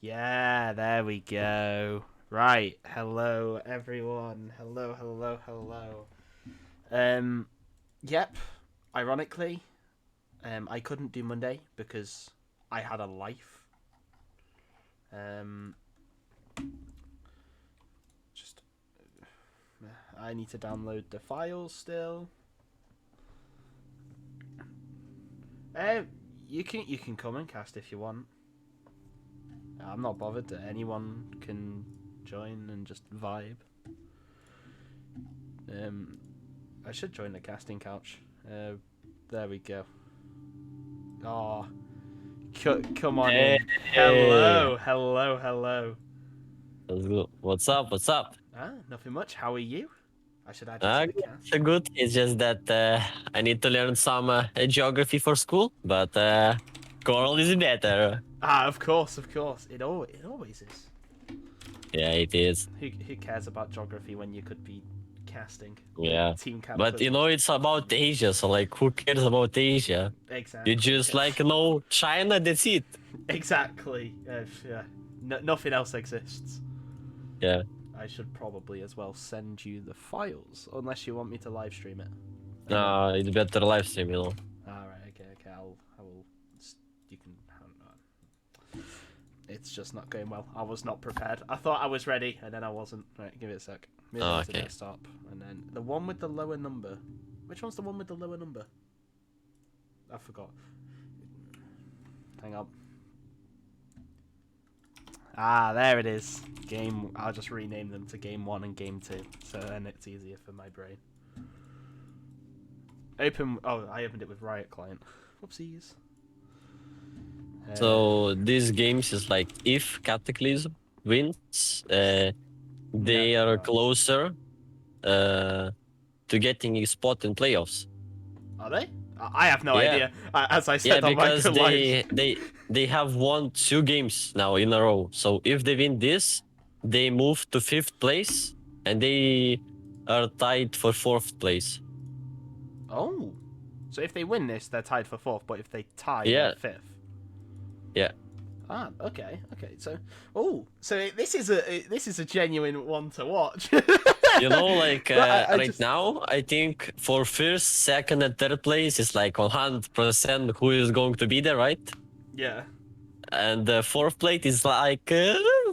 Yeah, there we go. Right. Hello, everyone. Hello. Um, yep. Ironically, I couldn't do Monday because I had a life. Um, just I need to download the files still. You can come and cast if you want. I'm not bothered that anyone can join and just vibe. I should join the casting couch. There we go. Oh, come on Hey, in. Hello. let's go. What's up? What's up? Nothing much. How are you? I should add you to the cast. Good. It's just that I need to learn some geography for school, but CoraL is better. Of course. It always is. Yeah, it is. Who cares about geography when you could be casting? Yeah, Team but Cataclysm. it's about Asia, so like, who cares about Asia? You Exactly. just like know China. That's it. Exactly. Yeah. Nothing else exists. Yeah. I should probably as well send you the files, unless you want me to live stream it. No, it's better live stream, you know. All right. Okay. I will. You can. It's just not going well. I was not prepared. I thought I was ready, and then I wasn't. Right. Give it a sec. Move on to Okay. desktop, and then the one with the lower number. Which one's the one with the lower number? I forgot. Hang on. There it is. Game. I'll just rename them to Game 1 and Game 2, so then it's easier for my brain. Open. Oh, I opened it with Riot Client. Whoopsies. So this games is like if Cataclysm wins, they are closer to getting a spot in playoffs. Are they? I have no Yeah. idea. As I said Yeah, on my because they have won 2 games now in a row. So if they win this, they move to 5th place, and they are tied for 4th place. Oh, so if they win this, they're tied for 4th. But if they tie, Yeah. they're 5th. Yeah. Okay. So, so this is a genuine one to watch. You know, like Right now, I think for 1st, 2nd, and 3rd place is like 100% who is going to be there, right? Yeah. And the 4th place is like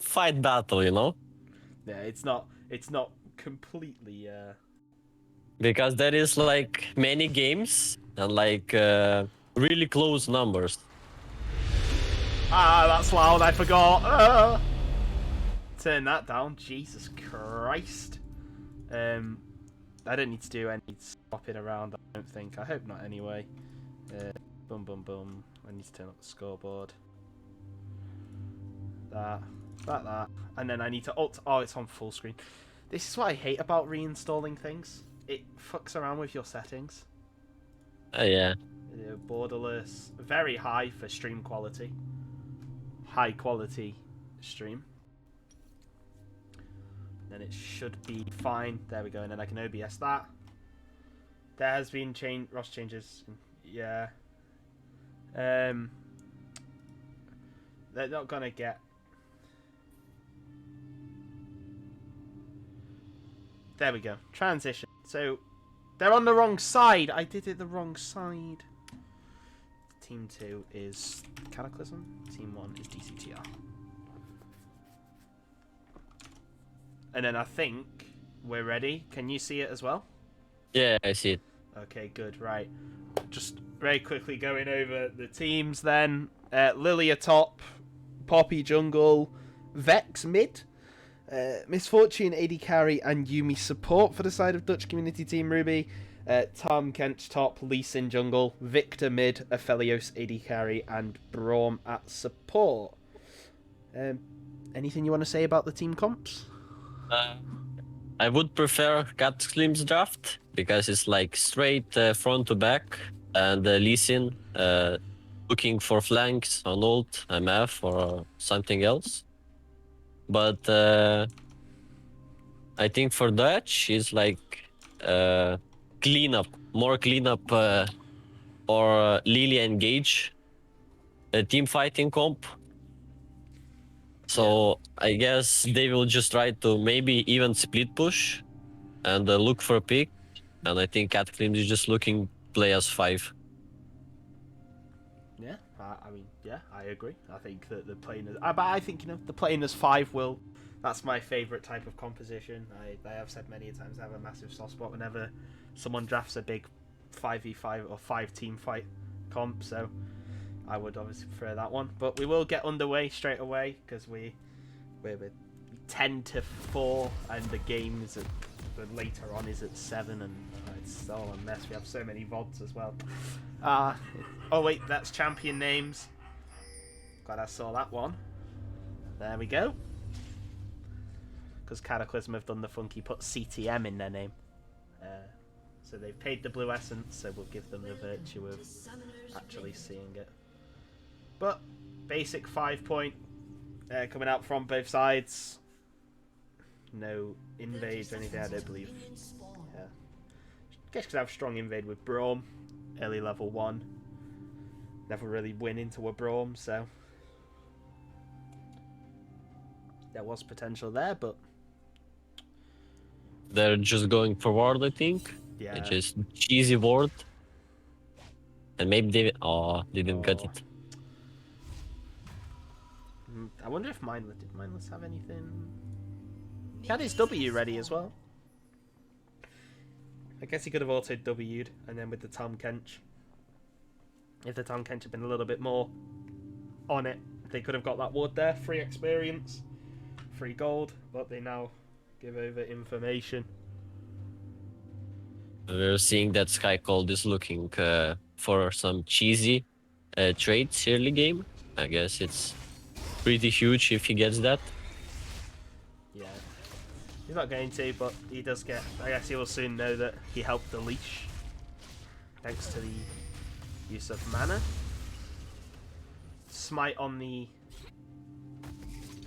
fight battle, you know? Yeah, it's not completely. Because there is like many games and like really close numbers. That's loud. I forgot. Turn that down. Jesus Christ. I don't need to do any swapping around. I don't think. I hope not. Anyway. Boom. I need to turn up the scoreboard. That, and then I need to alt. Oh, it's on full screen. This is what I hate about reinstalling things. It fucks around with your settings. Yeah. Borderless, very high for stream quality. High quality stream. Then it should be fine. There we go, and then I can OBS that. There has been ROS changes. Yeah. They're not gonna get. There we go. Transition. So they're on the wrong side. I did it the wrong side. Team 2 is Cataclysm. Team 1 is DCTR. And then I think we're ready. Can you see it as well? Yeah, I see it. Okay, good. Right. Just very quickly going over the teams then. Lilia top, Poppy jungle, Vex mid, Misfortune AD carry, and Yumi support for the side of Dutch community team Ruby. Tom Kench top, Lee Sin jungle, Victor mid, Aphelios AD carry, and Braum at support. Anything you want to say about the team comps? I would prefer Cataclysm's draft because it's like straight front to back, and Lee Sin looking for flanks on ult, MF, or something else. But I think for Dutch is like more cleanup, or Lily engage a team fighting comp. So I guess they will just try to maybe even split push and look for a pick. And I think Cataclysm is just looking play as 5. Yeah, I mean, yeah, I agree. I think that the playing as, but I think the playing as 5 will. That's my favourite type of composition. I have said many times I have a massive soft spot whenever someone drafts a big 5v5 or 5-team fight comp. So I would obviously prefer that one. But we will get underway straight away because we're 10-4 and the game is later on is at 7 and it's all a mess. We have so many VODs as well. Oh wait, that's champion names. Glad I saw that one. There we go. Because Cataclysm have done the funky put CTM in their name. So they've paid the blue essence, so we'll give them the virtue of actually seeing it. But basic 5-point coming out from both sides. No invade or anything, I don't believe. Yeah. Guess because I have strong invade with Braum, early level 1. Never really win into a Braum, so there was potential there, but They're just going forward, I think. yeah. It's just cheesy ward. And maybe they didn't get it. I wonder if did Mindless have anything? He had his W ready as well. I guess he could have autoed W'd and then with the Tom Kench. If the Tom Kench had been a little bit more on it, they could have got that ward there. Free experience, free gold, but they now give over information. We're seeing that Sky Cold is looking for some cheesy trades early game. I guess it's pretty huge if he gets that. Yeah. He's not going to, but he does get... I guess he will soon know that he helped the leash. Thanks to the use of mana. Smite on the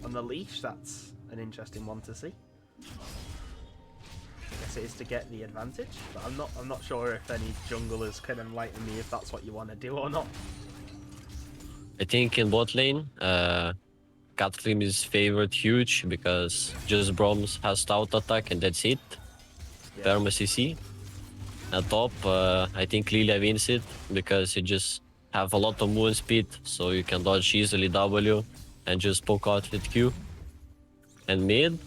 leash, that's an interesting one to see. I guess it is to get the advantage, but I'm not sure if any junglers can enlighten me if that's what you want to do or not. I think in bot lane, Cataclysm is favored huge because just Broms has stout attack and that's it. Yeah. Perma CC. At top, I think Lilia wins it because you just have a lot of movement speed, so you can dodge easily W and just poke out with Q. And mid,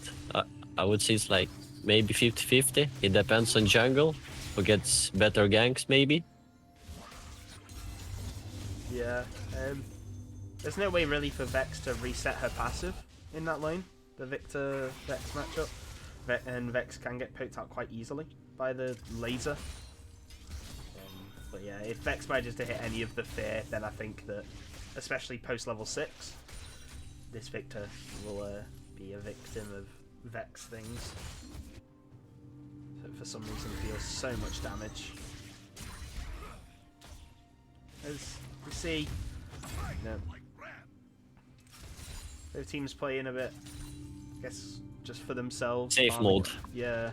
I would say it's like maybe 50-50. It depends on jungle, who gets better ganks maybe. Yeah, there's no way really for Vex to reset her passive in that lane, the Victor-Vex matchup. And Vex can get poked out quite easily by the laser. But yeah, if Vex manages to hit any of the fear, then I think that, especially post-level 6, this Victor will be a victim of Vex things. So for some reason deals so much damage. As you see, both teams playing a bit, I guess, just for themselves. Safe farming. mode. Yeah.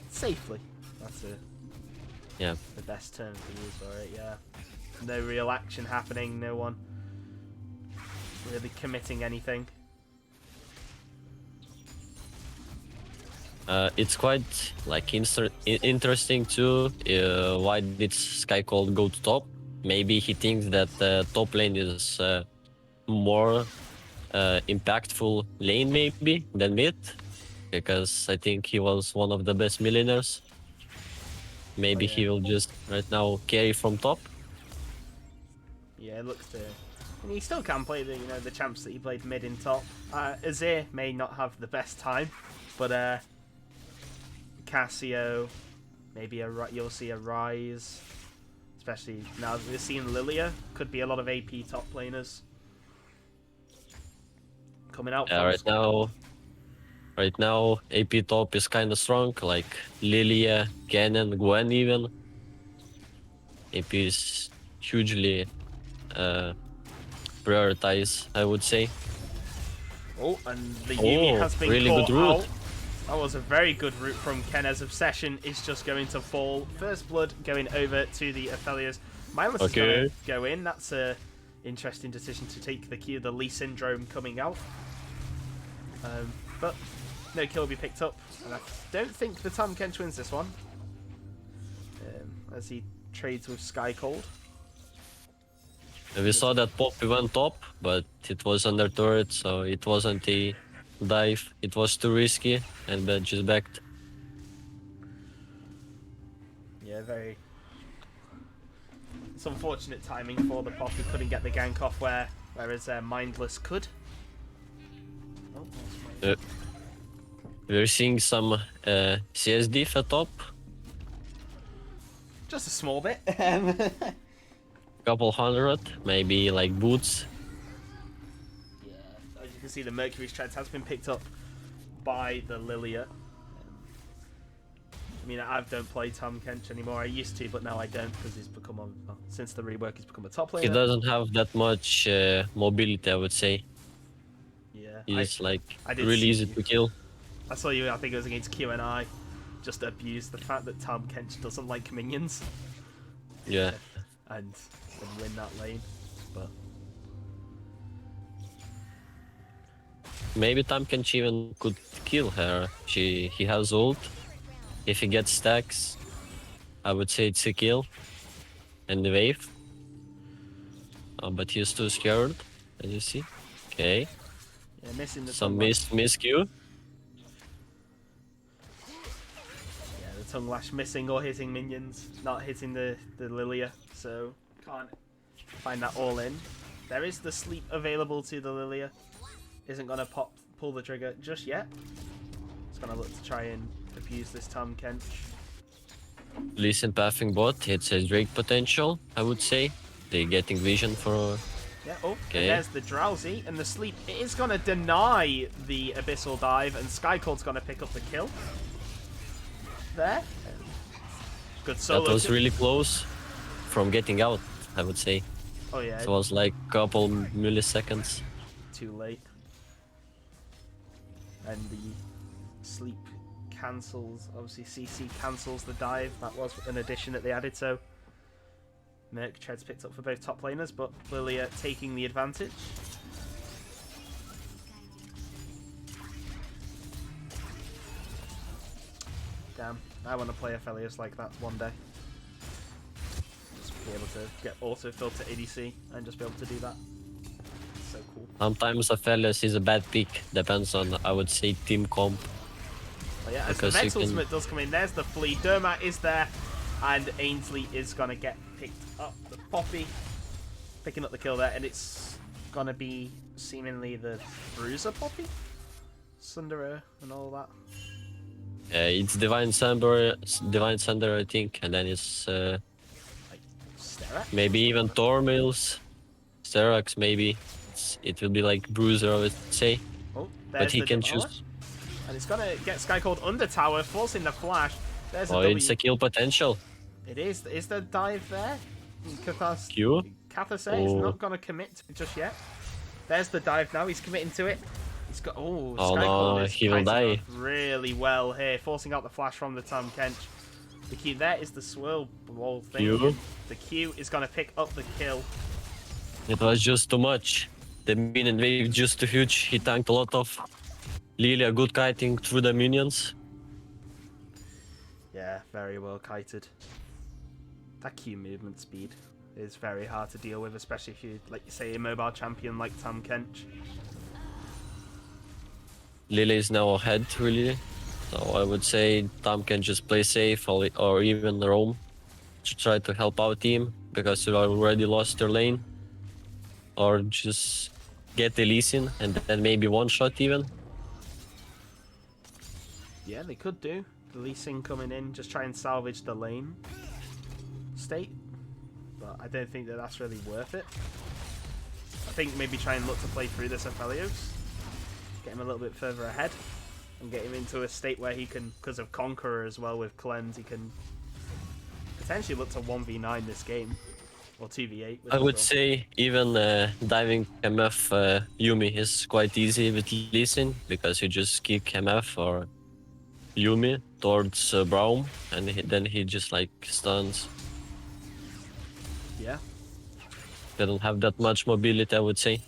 Safely. That's it. Yeah. The best term to use for it, yeah. No real action happening, no one really committing anything. It's quite like interesting too. Why did Sky Cold go to top? Maybe he thinks that top lane is more impactful lane maybe than mid, because I think he was one of the best millionaires. Maybe he will just right now carry from top. Yeah, it looks to, and he still can play the champs that he played mid in top. Azir may not have the best time, but Cassio, maybe you'll see a rise, especially now that we're seeing Lilia. Could be a lot of AP top laners coming out. Yeah, right now AP top is kind of strong, like Lilia, Kennen, Gwen even. AP is hugely prioritized, I would say. Oh, and the Yuumi has been really caught good route. out. That was a very good route from Ken's Obsession is just going to fall. First blood going over to the Aphelios. Mindless is going to go in. That's a interesting decision to take the Q, the Lee Syndrome coming out. But no kill will be picked up, and I don't think the Tahm Kench wins this one. As he trades with Sky Cold. We saw that Poppy went top, but it was under turret, so it wasn't a dive. It was too risky, and then just backed. Yeah, very. It's unfortunate timing for the Poppy. Couldn't get the gank off whereas Mindless could. Oh, that's my... We're seeing some CSD for top. Just a small bit. Couple hundred, maybe like boots. Yeah, as you can see, the Mercury's Treads has been picked up by the Lilia. I mean, I don't play Tahm Kench anymore. I used to, but now I don't because he's become since the rework, he's become a top player. He doesn't have that much mobility, I would say. Yeah, he's like I did really see easy you. to kill. I saw you. I think it was against QNI. Just abused the fact that Tahm Kench doesn't like minions. Yeah. And win that lane, but maybe Tahm Kench even could kill her. He has ult. If he gets stacks, I would say it's a kill. And the wave. But he's too scared, as you see. Okay. yeah, missing the Some tongue lash. miss Q. Yeah, the tongue lash missing or hitting minions, not hitting the Lilia, so can't find that all in. There is the sleep available to the Lilia. Isn't gonna pull the trigger just yet. It's gonna look to try and abuse this Tahm Kench. Listen, pathing bot. It's a Drake potential, I would say. They're getting vision for. Yeah, oh, Okay. and there's the Drowsy and the sleep. It is gonna deny the Abyssal Dive, and Skycold's gonna pick up the kill. There. Good solo. That was kill. really close from getting out, I would say. Oh yeah, It was like a couple milliseconds. too late. And the sleep cancels, obviously CC cancels the dive. That was an addition that they added, so Merc Treads picked up for both top laners, but Lilia taking the advantage. Damn, I want to play Aphelios like that one day. Just be able to get auto-filled to ADC and just be able to do that. So cool. Sometimes Aphelios is a bad pick. Depends on, I would say, team comp. Oh yeah, as the Because you Vex can- ultimate does come in, there's the flea. Dermat is there, and Ainsley is going to get picked up. The Poppy picking up the kill there, and it's going to be seemingly the Bruiser Poppy? Sunderer and all that. It's Divine Sunder, I think, and then it's Like, Sterak? maybe even Tormils, Sterax, maybe. It will be like Bruiser, I would say. Oh, there's But he the can Devour. choose. And it's going to get Sky Cold under tower, forcing the flash. There's a Oh, W. it's a kill potential. It is. Is there dive there? Q? Cataclysm is Oh. not going to commit to it just yet. There's the dive now. He's committing to it. He's got. Oh, Oh, Sky no, Cold is he will kiting die. off really well here, forcing out the flash from the Tahm Kench. The Q there is the swirl ball thing. Q. The Q is going to pick up the kill. It was just too much. The minion wave just too huge. He tanked a lot of. Lilia good kiting through the minions. Yeah, very well kited. That Q movement speed is very hard to deal with, especially if you, like you say, a mobile champion like Tahm Kench. Lilia is now ahead, really. So I would say Tahm can just play safe or even roam to try to help out team because you already lost your lane. Or just get the Lee Sin and then maybe one shot even. Yeah, they could do. The Lee Sin coming in, just try and salvage the lane state. But I don't think that that's really worth it. I think maybe try and look to play through this Aphelios. Get him a little bit further ahead. And get him into a state where he can, because of Conqueror as well with Cleanse, he can potentially look to 1v9 this game. Or 2v8. I would say even diving MF Yumi is quite easy with Lee Sin because you just kick MF or Yumi towards Braum and then he just like stuns. Yeah. They don't have that much mobility, I would say,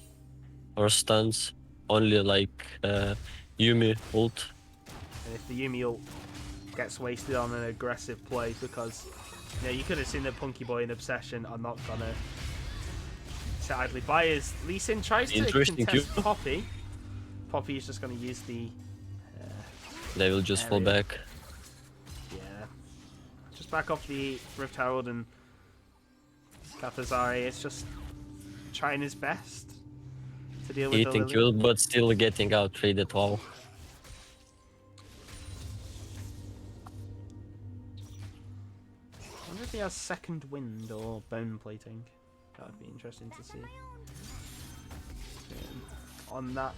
or stuns. Only like Yumi ult. And if the Yumi ult gets wasted on an aggressive play, because you could have seen that Punky Boy and Obsession are not gonna sit idly by as Lee Sin tries to contest Poppy. Poppy is just gonna use the. They will just fall back. Yeah, just back off the Rift Herald, and Kathazari is just trying his best to deal with Eating kill, but still getting out traded. Wow. I wonder if he has Second Wind or Bone Plating. That would be interesting to see. On that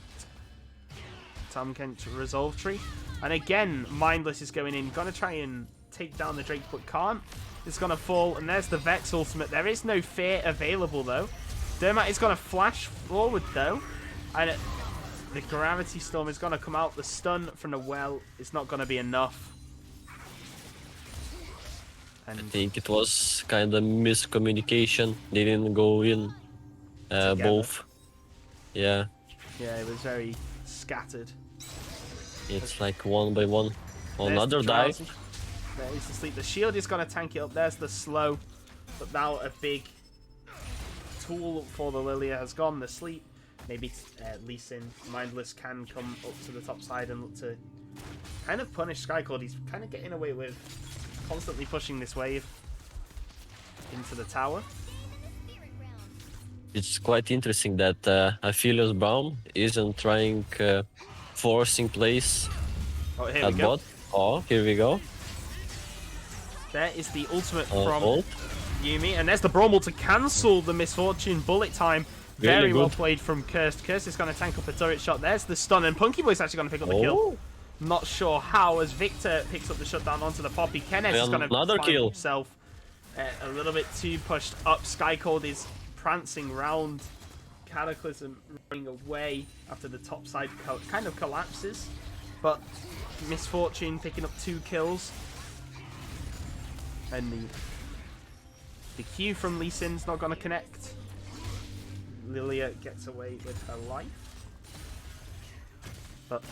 Tam Kent Resolve Tree. And again, Mindless is going in. Gonna try and take down the Drake, but can't. It's gonna fall, and there's the Vex ultimate. There is no fear available, though. Dermat is gonna flash forward, though. And the Gravity Storm is gonna come out. The stun from the well is not gonna be enough. And I think it was kind of miscommunication. They didn't go in both. Yeah. Yeah, it was very scattered. It's like one by one. Another dive. There is the sleep. The shield is going to tank it up. There's the slow. But now a big tool for the Lilia has gone. The sleep. Maybe Lee Sin, Mindless, can come up to the top side and look to kind of punish Skycord. He's kind of getting away with constantly pushing this wave into the tower. It's quite interesting that Aphelios Braum isn't trying forcing plays at bot. Oh, here we go. There is the ultimate from Yumi, and there's the Braum to cancel the Misfortune bullet time. Very well played from Cursed. Cursed is going to tank up a turret shot. There's the stun, and Punky Boy's actually going to pick up the kill. Not sure how, as Victor picks up the shutdown onto the Poppy. Kenneth is going to find himself a little bit too pushed up. Skycold is prancing round. Cataclysm running away after the top side kind of collapses. But Misfortune picking up 2 kills. And the Q from Lee Sin's not going to connect. Lilia gets away with her life. But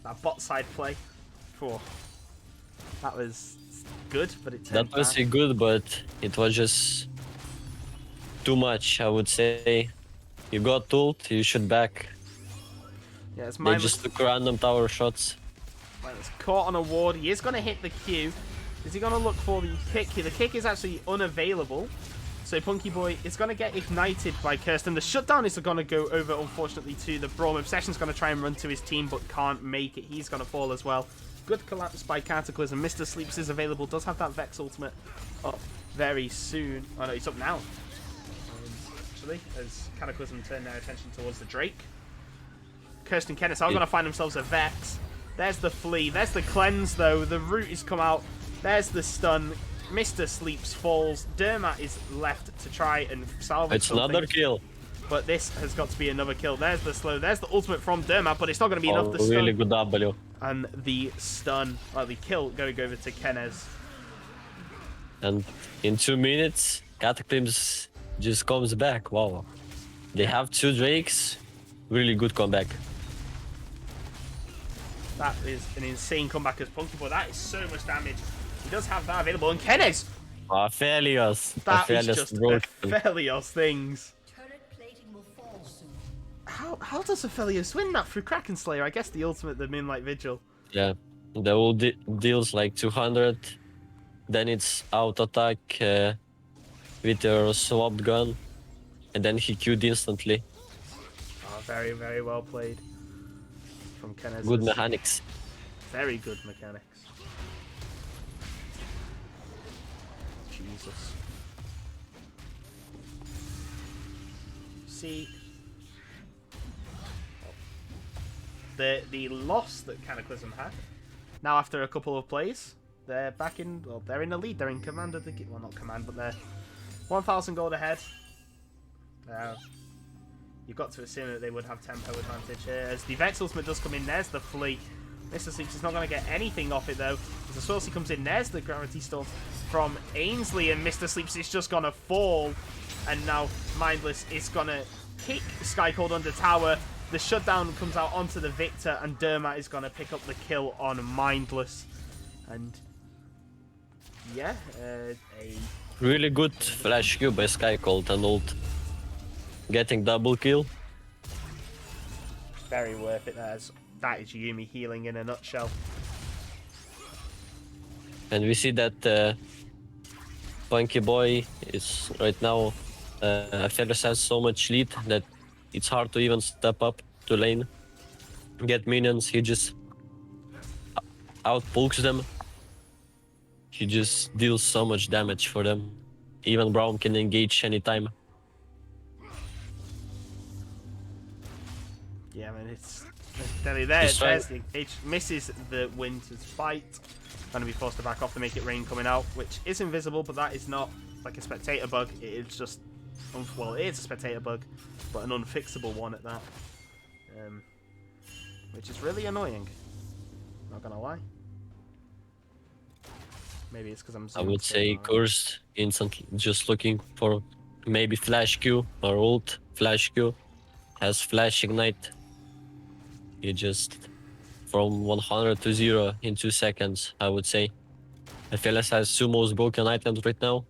that bot side play, that was good, but it turned That was good, but it was just too much, I would say. You got ult, you should back. Yeah, they just took random tower shots. It's caught on a ward. He is going to hit the Q. Is he going to look for the kick here? The kick is actually unavailable. So Punky Boy is going to get ignited by Kirsten. The shutdown is going to go over, unfortunately, to the Braum. Obsession's going to try and run to his team, but can't make it. He's going to fall as well. Good collapse by Cataclysm. Mr. Sleeps is available. Does have that Vex ultimate up very soon. Oh no, he's up now. Actually, as Cataclysm turn their attention towards the Drake. Kirsten Kenneth are going to find themselves a Vex. There's the Flea. There's the Cleanse, though. The Root has come out. There's the stun. Mr. Sleeps falls. Dermat is left to try and salvage It's another kill. But this has got to be another kill. There's the slow. There's the ultimate from Dermat, but it's not going to be enough. The stun. Really good W. And the stun, the kill going over to Kenez. And in 2 minutes, Cataclysm just comes back. Wow. They have 2 Drakes. Really good comeback. That is an insane comeback as Punky Boy. That is so much damage. He does have that available. And Kenez! Aphelios. That is just Aphelios things. How does Aphelios win that through Kraken Slayer? I guess the ultimate, the Moonlight Vigil. Yeah. The ult deals like 200. Then it's out attack with your swapped gun. And then he Q'd instantly. Oh, very, very well played from Kenez. Good mechanics. Very good mechanics. Jesus. See, the loss that Cataclysm had. Now after a couple of plays, they're back in. Well, they're in the lead. They're in command of the. Well, not command, but they're 1,000 gold ahead. You've got to assume that they would have tempo advantage here. As the Vex ultimate does come in, there's the Flea. Mr. Sleeps is not going to get anything off it, though. As the Saucy comes in, there's the Gravity Storm from Ainsley, and Mr. Sleeps is just going to fall. And now Mindless is going to kick Sky Cold under tower. The shutdown comes out onto the Victor, and Dermat is going to pick up the kill on Mindless. And yeah, a Really good flash Q by Sky Cold and ult. Getting double kill. very worth it. That is Yumi healing in a nutshell. And we see that Punky Boy is right now, Fearless has so much lead that it's hard to even step up to lane. Get minions, he just outpokes them. He just deals so much damage for them. Even Braum can engage anytime. Yeah, I mean, it's there's the engage. Misses the Winter's Fight. Going to be forced to back off to make it rain coming out, which is invisible, but that is not like a spectator bug. It is just, well, it is a spectator bug, but an unfixable one at that. Which is really annoying. Not gonna lie. Maybe it's because I'm. I would say Cursed instantly just looking for maybe flash Q or ult. Flash Q has flash ignite. You just from 100 to 0 in 2 seconds, I would say. FLS has two most broken items right now.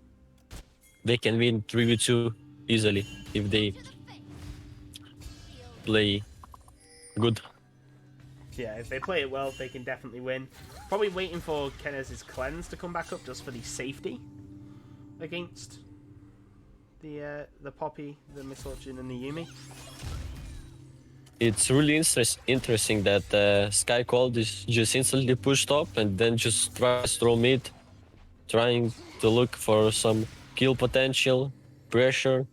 They can win 3v2 easily if they play good. Yeah, if they play it well, they can definitely win. Probably waiting for Kenez's cleanse to come back up just for the safety against the Poppy, the Misfortune, and the Yumi. It's really interesting that Sky Cold is just instantly pushed up and then just tries to throw mid, trying to look for some kill potential, pressure.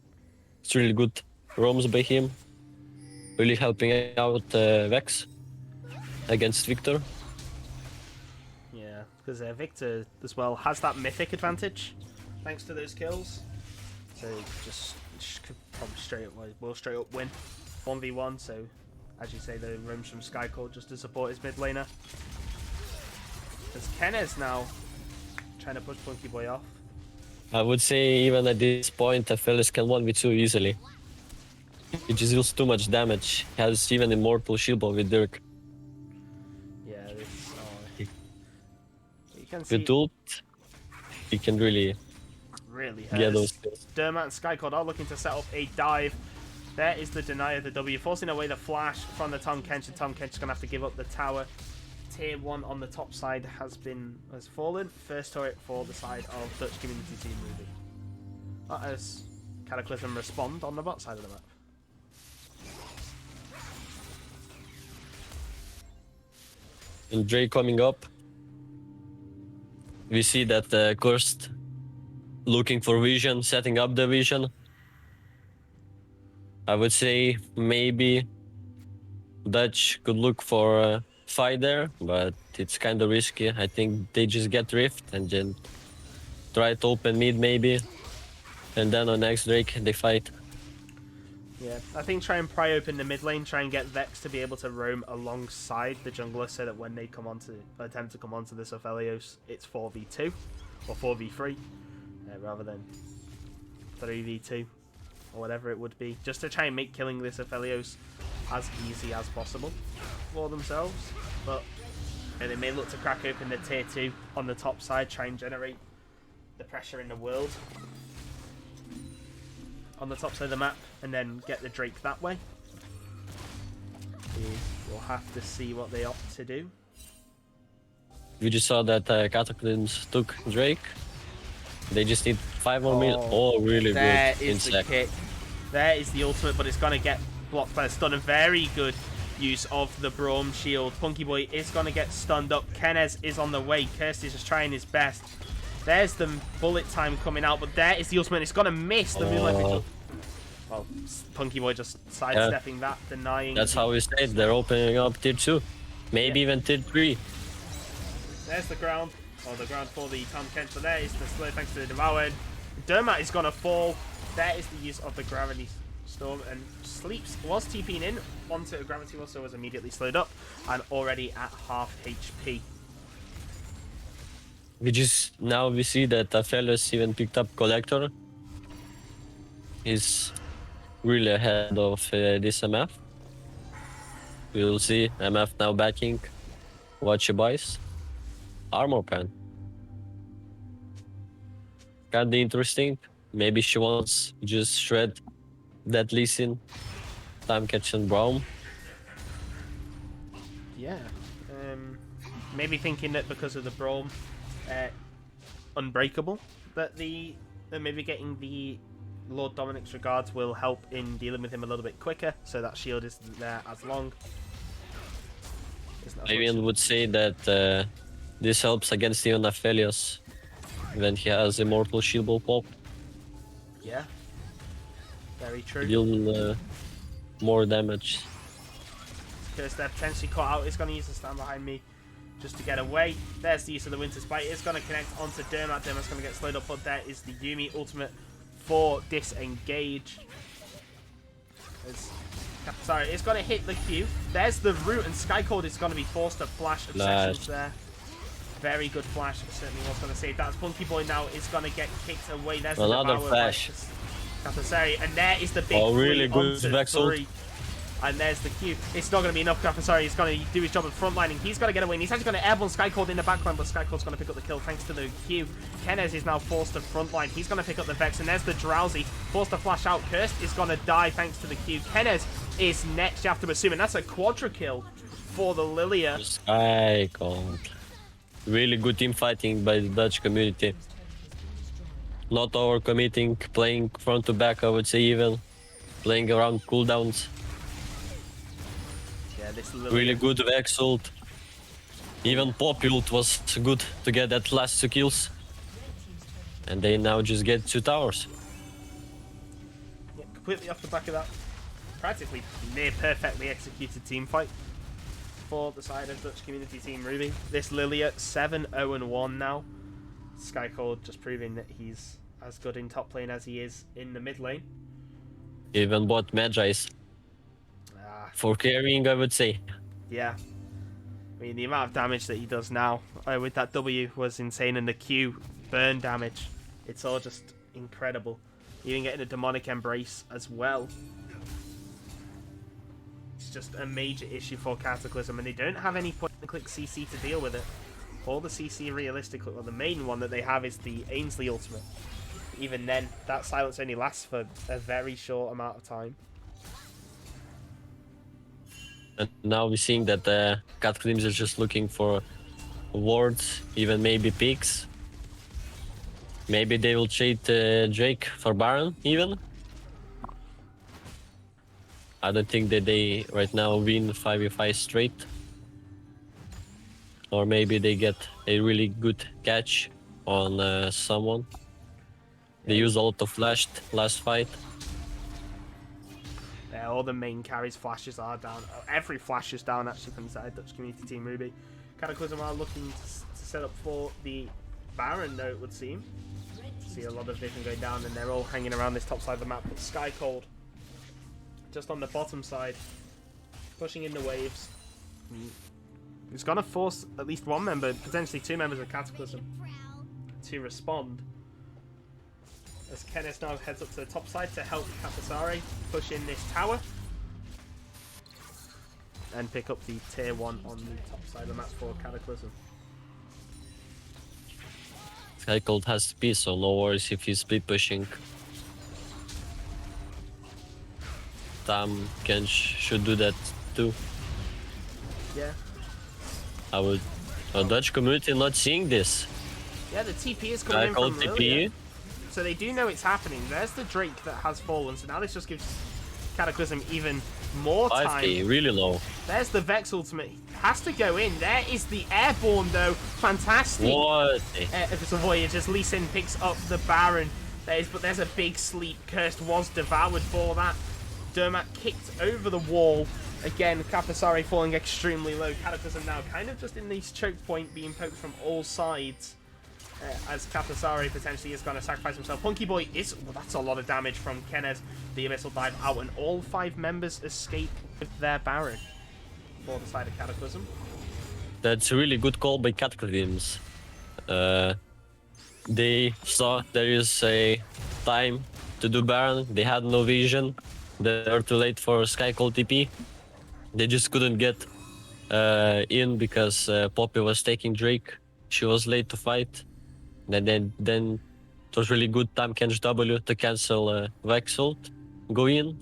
It's really good roams by him, really helping out Vex against Victor. Yeah, because Victor as well has that mythic advantage thanks to those kills. So just could probably straight up win 1v1. So as you say, the roams from Sky Cold just to support his mid laner. As Kenez now trying to push Punky Boy off. I would say even at this point, Aphelios can 1v2 easily. He just deals too much damage. He has even Immortal Shield with Dirk. Yeah, you can see With ult, he can really get those kills. Dermat and Sky Cold are looking to set up a dive. There is the deny of the W, forcing away the flash from the Tahm Kench, and Tahm Kench is going to have to give up the tower. Tier 1 on the top side has fallen. First turret for the side of Dutch Community Team Ruby. As Cataclysm respond on the bot side of the map. And Drake coming up. We see that Cursed looking for vision, setting up the vision. I would say maybe Dutch could look for a fight there, but it's kind of risky. I think they just get Rift and then try to open mid maybe. And then on next Drake they fight. Yeah, I think try and pry open the mid lane, try and get Vex to be able to roam alongside the jungler so that when they come onto attempt to come onto this Aphelios, it's 4v2 or 4v3 rather than 3v2 or whatever it would be, just to try and make killing this Aphelios as easy as possible for themselves. But they may look to crack open the tier 2 on the top side, try and generate the pressure in the world on the top side of the map, and then get the Drake that way. We'll have to see what they opt to do. We just saw that Cataclysm took Drake. They just need 5 more minutes. Oh, really there good. There is the kick. There is the ultimate, but it's going to get blocked by the stun. A very good use of the Braum shield. Punky Boy is going to get stunned up. Kenez is on the way. Kirsty's just trying his best. There's the bullet time coming out, but there is the ultimate. It's going to miss the Moonlight Vigil. Well, Punky Boy just sidestepping that, denying. That's how we said they're opening up tier 2. Maybe even tier 3. There's the ground. Oh, the ground for the Tahm Kench, but there is the slow thanks to the Devour. Dermat is going to fall. There is the use of the Gravity Storm and Sleeps was TPing in onto a Gravity Well, so was immediately slowed up and already at half HP. Now we see that Aphelios even picked up Collector. He's really ahead of this MF. We'll see MF now backing what she buys. Armor Pen. Kinda interesting. Maybe she wants just shred that Lee Sin. Time catching Braum. Yeah. Maybe thinking that because of the Braum Unbreakable, that maybe getting the Lord Dominic's Regards will help in dealing with him a little bit quicker, so that shield isn't there as long. Fabian would say that this helps against even Aphelios when he has Immortal Shield Ball Pop. Yeah. Very true. Deal more damage. Because they're potentially caught out. It's going to use the stand behind me just to get away. There's the use of the Winter Spite. It's going to connect onto Dermat. Dermat's going to get slowed up, but there is the Yuumi ultimate for disengage. Sorry, it's going to hit the Q. There's the root, and Skycold is going to be forced to flash Obsessions there. Very good flash. Certainly was going to save that. Spunky Boy now is going to get kicked away. There's another flash. And there is the big really good Vexel. And there's the Q. It's not going to be enough. He's going to do his job of frontlining. He's got to get away. And he's actually going to airborne Skycold in the background, but Skycold's going to pick up the kill thanks to the Q. Kenneth is now forced to frontline. He's going to pick up the Vex. And there's the Drowsy. Forced to flash out. Cursed is going to die thanks to the Q. Kenneth is next, you have to assume. And that's a quadra kill for the Lilia. Skycold. Really good team fighting by the Dutch community. Not overcommitting, playing front to back, I would say even. Playing around cooldowns. Yeah, this really good Vex ult. Even Pop ult was good to get that last 2 kills. And they now just get 2 towers. Yeah, completely off the back of that. Practically near perfectly executed team fight for the side of Dutch community team Ruby. This Lilia 7-0-1 now. Skycold just proving that he's as good in top lane as he is in the mid lane. Even bought Magi's. For carrying, I would say. Yeah. I mean, the amount of damage that he does now with that W was insane, and the Q burn damage. It's all just incredible. Even getting a demonic embrace as well. It's just a major issue for Cataclysm, and they don't have any point-and-click CC to deal with it. All the CC realistically, well, the main one that they have is the Ainsley ultimate. Even then, that silence only lasts for a very short amount of time. And now we're seeing that Cataclysm is just looking for wards, even maybe picks. Maybe they will trade Drake for Baron, even. I don't think that they right now win 5v5 straight. Or maybe they get a really good catch on someone. They use a lot of flash last fight. Yeah, all the main carries flashes are down. Every flash is down actually from inside Dutch community team Ruby. Cataclysm are looking to set up for the Baron though, it would seem. See a lot of vision going down, and they're all hanging around this top side of the map. But Skycold just on the bottom side, pushing in the waves. He's going to force at least one member, potentially 2 members of Cataclysm to respond. As Kenneth now heads up to the top side to help Kapasari push in this tower. And pick up the tier 1 on the top side of the map for Cataclysm. Skycold has to be, so no worries if he's split pushing. Tam should do that too. Yeah. I would. A Dutch community not seeing this. Yeah, the TP is coming in from TP. Lilia. So they do know it's happening. There's the Drake that has fallen, so now this just gives Cataclysm even more time. 5k, really low. There's the Vex ultimate. Has to go in. There is the airborne though. Fantastic. What? If it's a voyage, as Lee Sin picks up the Baron. But there's a big sleep. Cursed was devoured for that. Dermat kicked over the wall. Again, Kapasari falling extremely low. Cataclysm now kind of just in this choke point, being poked from all sides. as Katasari potentially is going to sacrifice himself. Punky Boy is... Well, that's a lot of damage from Kenez. The Abyssal Dive out, and all 5 members escape with their Baron for the side of Cataclysm. That's a really good call by Cataclysms. They saw there is a time to do Baron. They had no vision. They were too late for Sky Cold TP. They just couldn't get in because Poppy was taking Drake. She was late to fight. And then it was really good time catch W to cancel Vex ult, go in.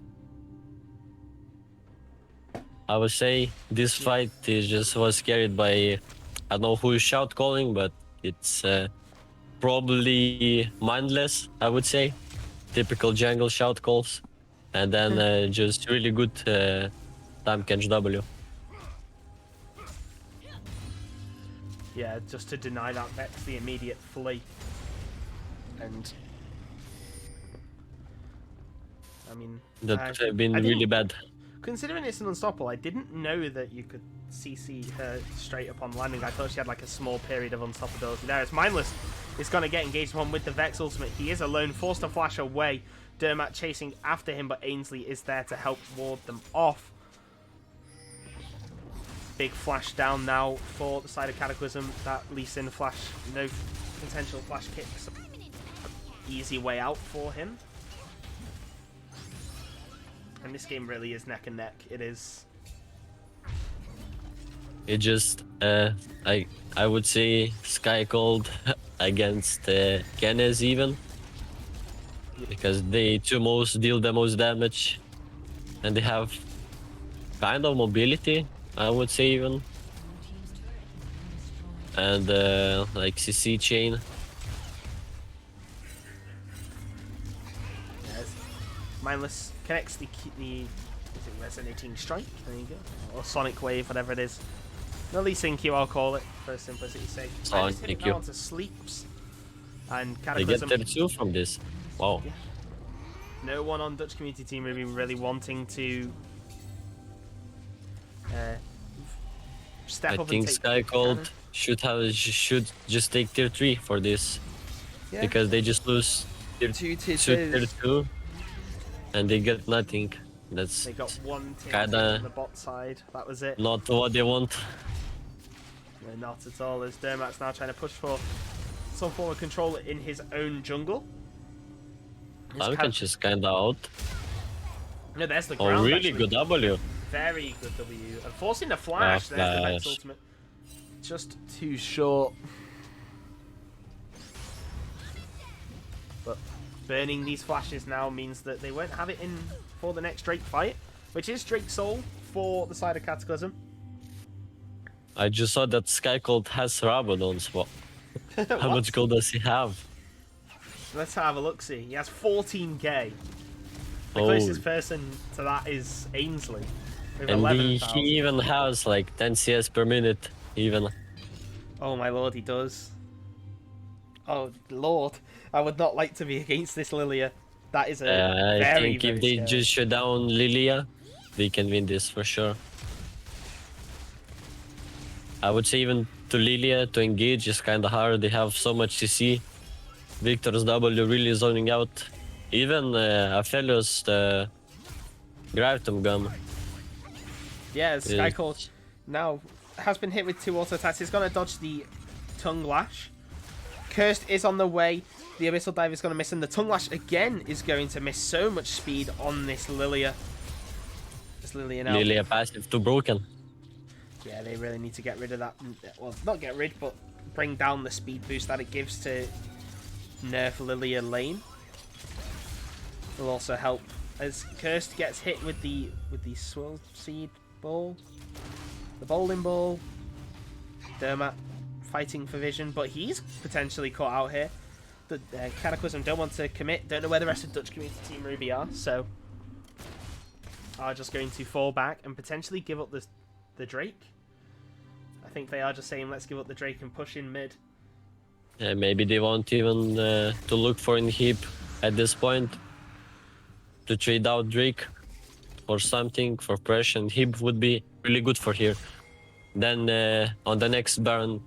I would say this fight is just was carried by, I don't know who is shout calling, but it's probably mindless, I would say. Typical jungle shout calls. And then just really good time catch W. Yeah, just to deny that Vex the immediate flee. And I mean, That would have been really bad. Considering it's an unstoppable, I didn't know that you could CC her straight upon landing. I thought she had like a small period of unstoppability there. It's Mindless. It's going to get engaged upon with the Vex ultimate. He is alone, forced to flash away. Dermat chasing after him, but Ainsley is there to help ward them off. Big flash down now for the side of Cataclysm. That Lee Sin flash, no potential flash kicks. Easy way out for him. And this game really is neck and neck. It is. It just, I would say Sky Cold against Kenez even. Because they two most deal the most damage. And they have kind of mobility, I would say even. And like CC chain. Yes. Mindless connects the is it Resonating Strike? There you go. Or Sonic Wave, whatever it is. No Lee Q, I'll call it, for simplicity's sake. Sonic Q. Onto sleeps. And They Cataclysm. get 32 from this. Wow. Yeah. No one on Dutch community team really wanting to step up I think and take Sky Cold should just take tier 3 for this. Yeah. Because they just lose tier 2 and they get nothing. That's They got one tier kinda on the bot side. That was it. not what they want. No, not at all. As Dermat's now trying to push for some form of control in his own jungle. Lankench is kinda out. No, there's the Oh, ground. really actually. good W. Very good W. And forcing the flash. There's the Vex Flash. ultimate. Just too short. But burning these flashes now means that they won't have it in for the next Drake fight, which is Drake's soul for the side of Cataclysm. I just saw that Sky Cold has Rabon on spot. How much gold does he have? Let's have a look. See, he has 14k. The Oh. closest person to that is Ainsley. With And 11,000. he even has like 10 CS per minute. Even. Oh my lord, he does. Oh lord, I would not like to be against this Lilia. That is a I very, think very if they scary. just shut down Lilia, they can win this for sure. I would say even to Lilia to engage is kind of hard. They have so much CC. Victor's W really zoning out. Even Aphelios, the Gravitum Gum. Yeah, Sky is- Cold now has been hit with 2 auto attacks. He's going to dodge the Tongue Lash. Cursed is on the way. The Abyssal Dive is going to miss, and the Tongue Lash again is going to miss so much speed on this Lilia. This Lilia now. Lilia passive too broken. Yeah, they really need to get rid of that. Well, not get rid, but bring down the speed boost that it gives to nerf Lilia lane. Will also help as Cursed gets hit with the Swirl Seed ball, the bowling ball. Dermat fighting for vision, but he's potentially caught out here. The Cataclysm don't want to commit. Don't know where the rest of Dutch community team Ruby are, so are just going to fall back and potentially give up the Drake. I think they are just saying let's give up the Drake and push in mid. Yeah, maybe they want even to look for Inhib at this point. To trade out Drake for something, for pressure. Inhib would be really good for here. Then on the next Baron,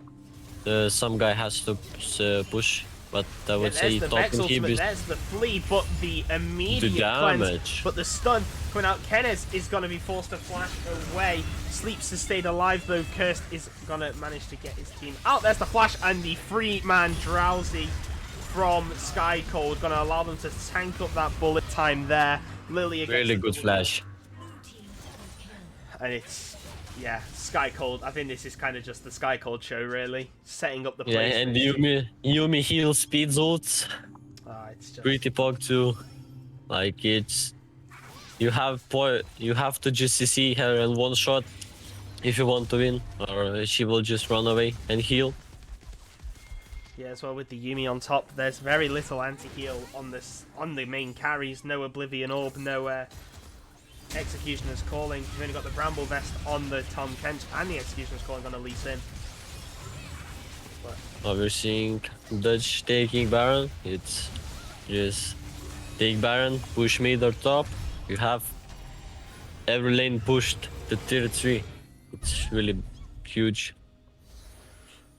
some guy has to push, but I Yeah, would there's say the top Vex ultimate, inhibitors there's the flee, but the the immediate cleanse, damage. but the stun coming out. Kenneth is going to be forced to flash away. Sleeps has stayed alive though. Cursed is going to manage to get his team out. There's the flash and the free man Drowsy from Sky Cold, going to allow them to tank up that bullet time there. Lilia gets Really the good double flash. kill. And it's, yeah, Sky Cold. I think this is kind of just the Sky Cold show, really. Setting up the Yeah, place. and Yumi heal speed ults. It's just... Pretty pog too. Like it's you have to just CC her in one shot if you want to win, or she will just run away and heal. Yeah, as well with the Yumi on top, there's very little anti-heal on the main carries. No Oblivion Orb, no Executioner's Calling. You've only got the Bramble Vest on the Tom Kench and the Executioner's Calling on Lee Sin. Now we're seeing Dutch taking Baron. It's just take Baron, push mid or top. You have every lane pushed to tier 3. It's really huge.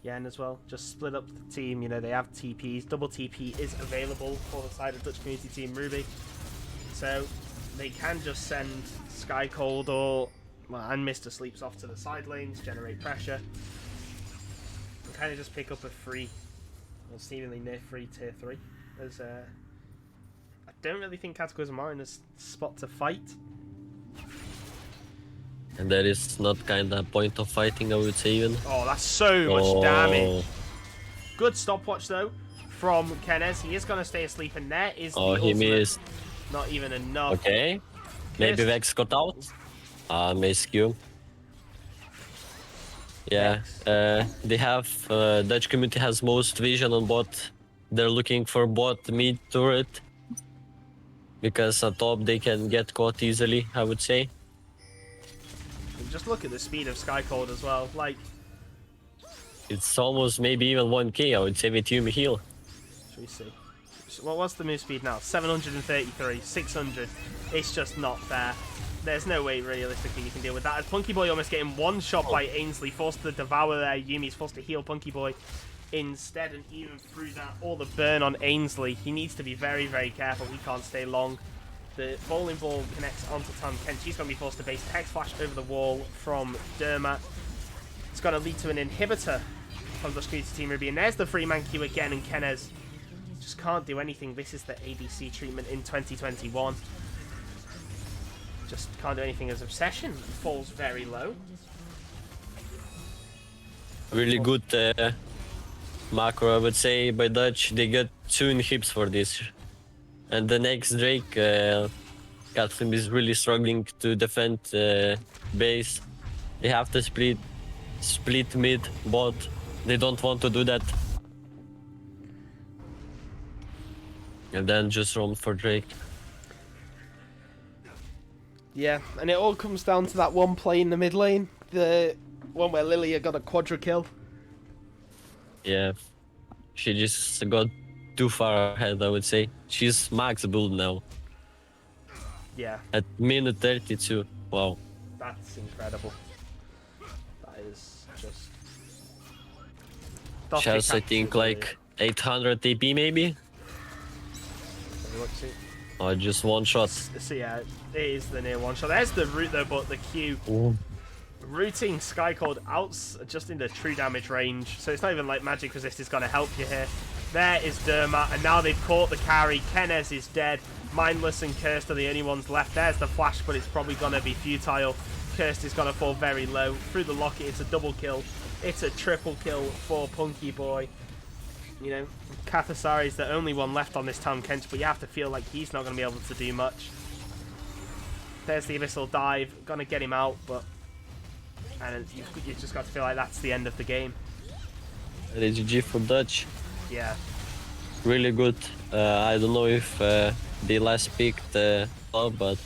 Yeah, and as well, just split up the team. You know, they have TPs. Double TP is available for the side of Dutch community team Ruby. So they can just send Sky Cold and Mr. Sleeps off to the side lanes, generate pressure, and kind of just pick up a free, or seemingly near free tier 3. As I don't really think Cataclysm are in a spot to fight. And there is not kind of point of fighting, I would say even. Oh, that's so much damage. Good stopwatch though from Kenez. He is going to stay asleep, and there is the he ultimate. missed. Not even enough. Okay. Maybe Vex got out. Miss Q. Yeah. They have Dutch community has most vision on bot. They're looking for bot mid turret. Because on top they can get caught easily, I would say. And just look at the speed of Sky Cold as well. Like, it's almost maybe even 1k, I would say, with Yumi heal. Should we see? What's the move speed now? 733, 600. It's just not fair. There's no way realistically you can deal with that. As Punky Boy almost getting one shot by Ainsley, forced to devour there. Yumi's forced to heal Punky Boy instead, and even through that, all the burn on Ainsley. He needs to be very, very careful. He can't stay long. The bowling ball connects onto Tom Kent. She's going to be forced to base Hex Flash over the wall from Dermat. It's going to lead to an inhibitor from the Community Team Ruby. And there's the free man Q again, and Kenez just can't do anything. This is the ADC treatment in 2021. Just can't do anything as Obsession falls very low. Really good macro, I would say, by Dutch. They got 2 inhibs for this. And the next Drake, Cataclysm is really struggling to defend base. They have to split mid, bot. They don't want to do that. And then just roam for Drake. Yeah, and it all comes down to that one play in the mid lane. The one where Lilia got a quadra kill. Yeah, she just got too far ahead, I would say. She's max build now. Yeah. At minute 32. Wow. That's incredible. That is just... She has, I think, like 800 AP maybe? Or just one shot. So yeah, it is the near one shot. There's the root though, but the Q rooting Sky Cold out just in the true damage range. So it's not even like magic resist is going to help you here. There is Dermat, and now they've caught the carry. Kenez is dead. Mindless and Cursed are the only ones left. There's the flash, but it's probably going to be futile. Cursed is going to fall very low. Through the locket, it's a double kill. It's a triple kill for Punky Boy. You know, Kathasari is the only one left on this Tom Kent, but you have to feel like he's not going to be able to do much. There's the Abyssal Dive. Going to get him out, but... And you've just got to feel like that's the end of the game. GG for Dutch. Yeah. Really good. I don't know if they last picked top, but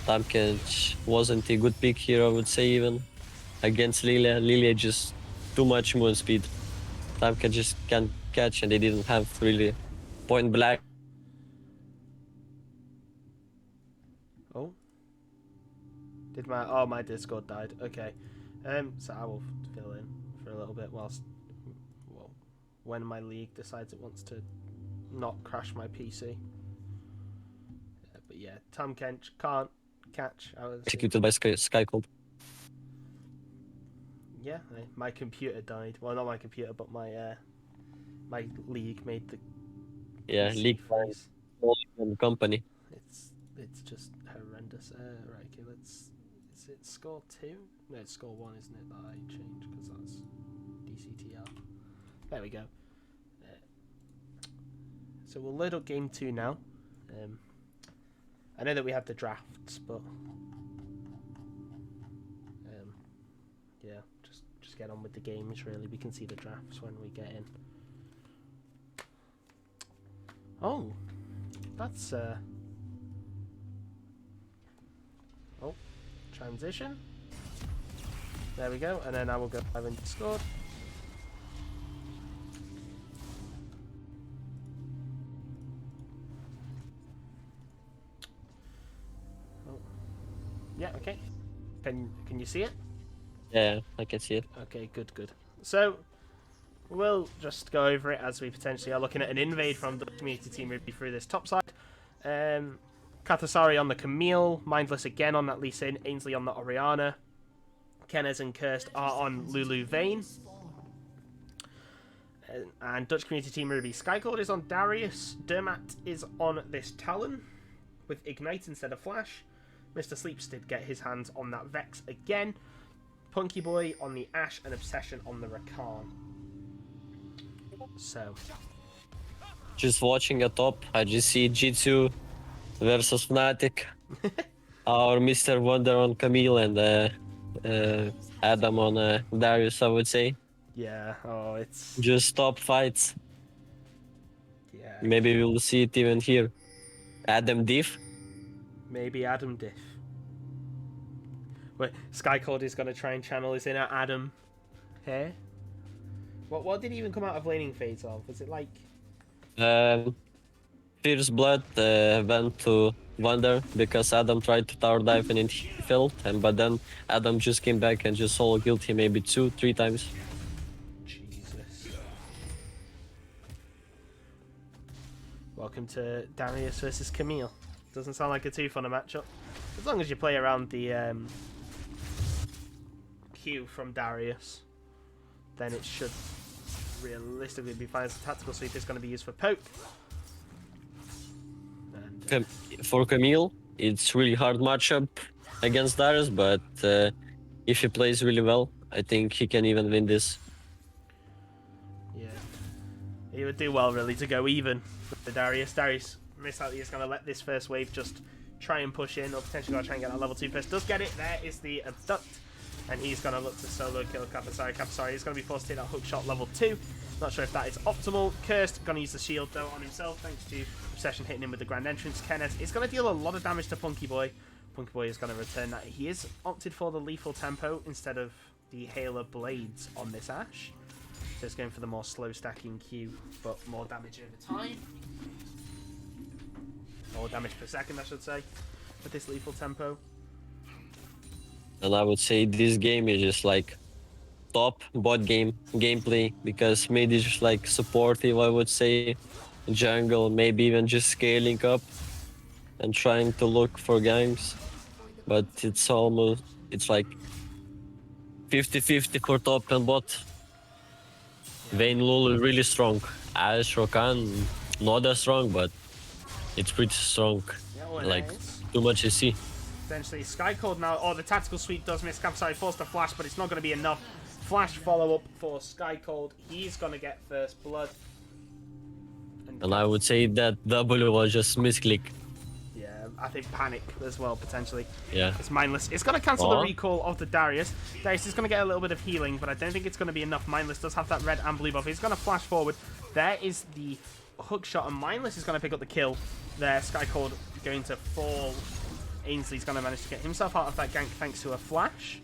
Tamkench wasn't a good pick here, I would say, even against Lilia. Lilia just too much movement speed. Tamkench just can't catch, and they didn't have really point blank. Oh. My Discord died. Okay. So I will fill in for a little bit whilst when my league decides it wants to not crash my PC. But yeah, Tom Kench can't catch our... Executed by Sky Cold. Yeah, my computer died. Well, not my computer, but my my league made the League freeze. Company. It's just horrendous. Right, okay, let's... Is it score 2? No, it's score 1, isn't it, that I changed, because that's DCTR. There we go. So we'll load up game 2 now. I know that we have the drafts, but... yeah, just get on with the games, really. We can see the drafts when we get in. Oh, that's... Oh, transition. There we go, and then I will go live and Discord. Oh. Yeah, okay. Can you see it? Yeah, I can see it. Okay, good. So, we'll just go over it as we potentially are looking at an invade from the community team moving through this top side. Katasari on the Camille, Mindless again on that Lee Sin, Ainsley on the Oriana, Kennez and Cursed are on Lulu Vayne. And Dutch community team Ruby Skycord is on Darius, Dermat is on this Talon with Ignite instead of Flash. Mr. Sleeps did get his hands on that Vex again. Punky Boy on the Ashe and Obsession on the Rakan. So, Just watching at top, I just see G2 versus Fnatic. Our Mr. Wonder on Camille and Adam on Darius, I would say. yeah, oh, it's... Just top fights. yeah. Maybe we'll see it even here. Adam Diff. Maybe Adam Diff. Wait, Skycord is going to try and channel his inner Adam here. What did he even come out of laning phase of? Was it like... Fierce Blood went to Wonder because Adam tried to tower dive and he failed, but then Adam just came back and just solo killed him maybe 2-3 times. Jesus. Welcome to Darius versus Camille. Doesn't sound like a too fun a matchup. As long as you play around the Q from Darius, then it should realistically be fine. As the tactical sweep is going to be used for poke. And, For Camille, it's really hard matchup against Darius, but if he plays really well, I think he can even win this. yeah, he would do well really to go even with the Darius. Darius most likely is going to let this first wave just try and push in, or potentially going to try and get that level 2 first. Does get it. There is the abduct. And he's going to look to solo kill Katasari. Katasari is going to be forced to hit that hook shot level 2. Not sure if that is optimal. Cursed, going to use the shield though on himself, thanks to Obsession hitting him with the Grand Entrance. Kenneth is going to deal a lot of damage to Punky Boy. Punky Boy is going to return that. He is opted for the lethal tempo instead of the Hailer Blades on this Ashe. So it's going for the more slow stacking Q, but more damage over time. More damage per second, I should say, with this lethal tempo. And I would say this game is just like top bot game gameplay because mid is just like supportive, I would say. Jungle, maybe even just scaling up and trying to look for ganks. But it's like 50-50 for top and bot. Vayne Lulu really strong. Ashe Rakan not as strong, but it's pretty strong. Yeah, well, like nice. too much to see. Essentially, Skycord now. Oh, the tactical sweep does miss. Katasari forced to flash, but it's not going to be enough. Flash follow up for Skycord. He's going to get first blood. And I would say that W was just misclick. Yeah, I think panic as well, potentially. Yeah. It's Mindless. It's going to cancel the recall of the Darius. Darius is going to get a little bit of healing, but I don't think it's going to be enough. Mindless does have that red and blue buff. He's going to flash forward. There is the hook shot, and Mindless is going to pick up the kill. There, Skycord going to fall. Ainsley's going to manage to get himself out of that gank thanks to a flash.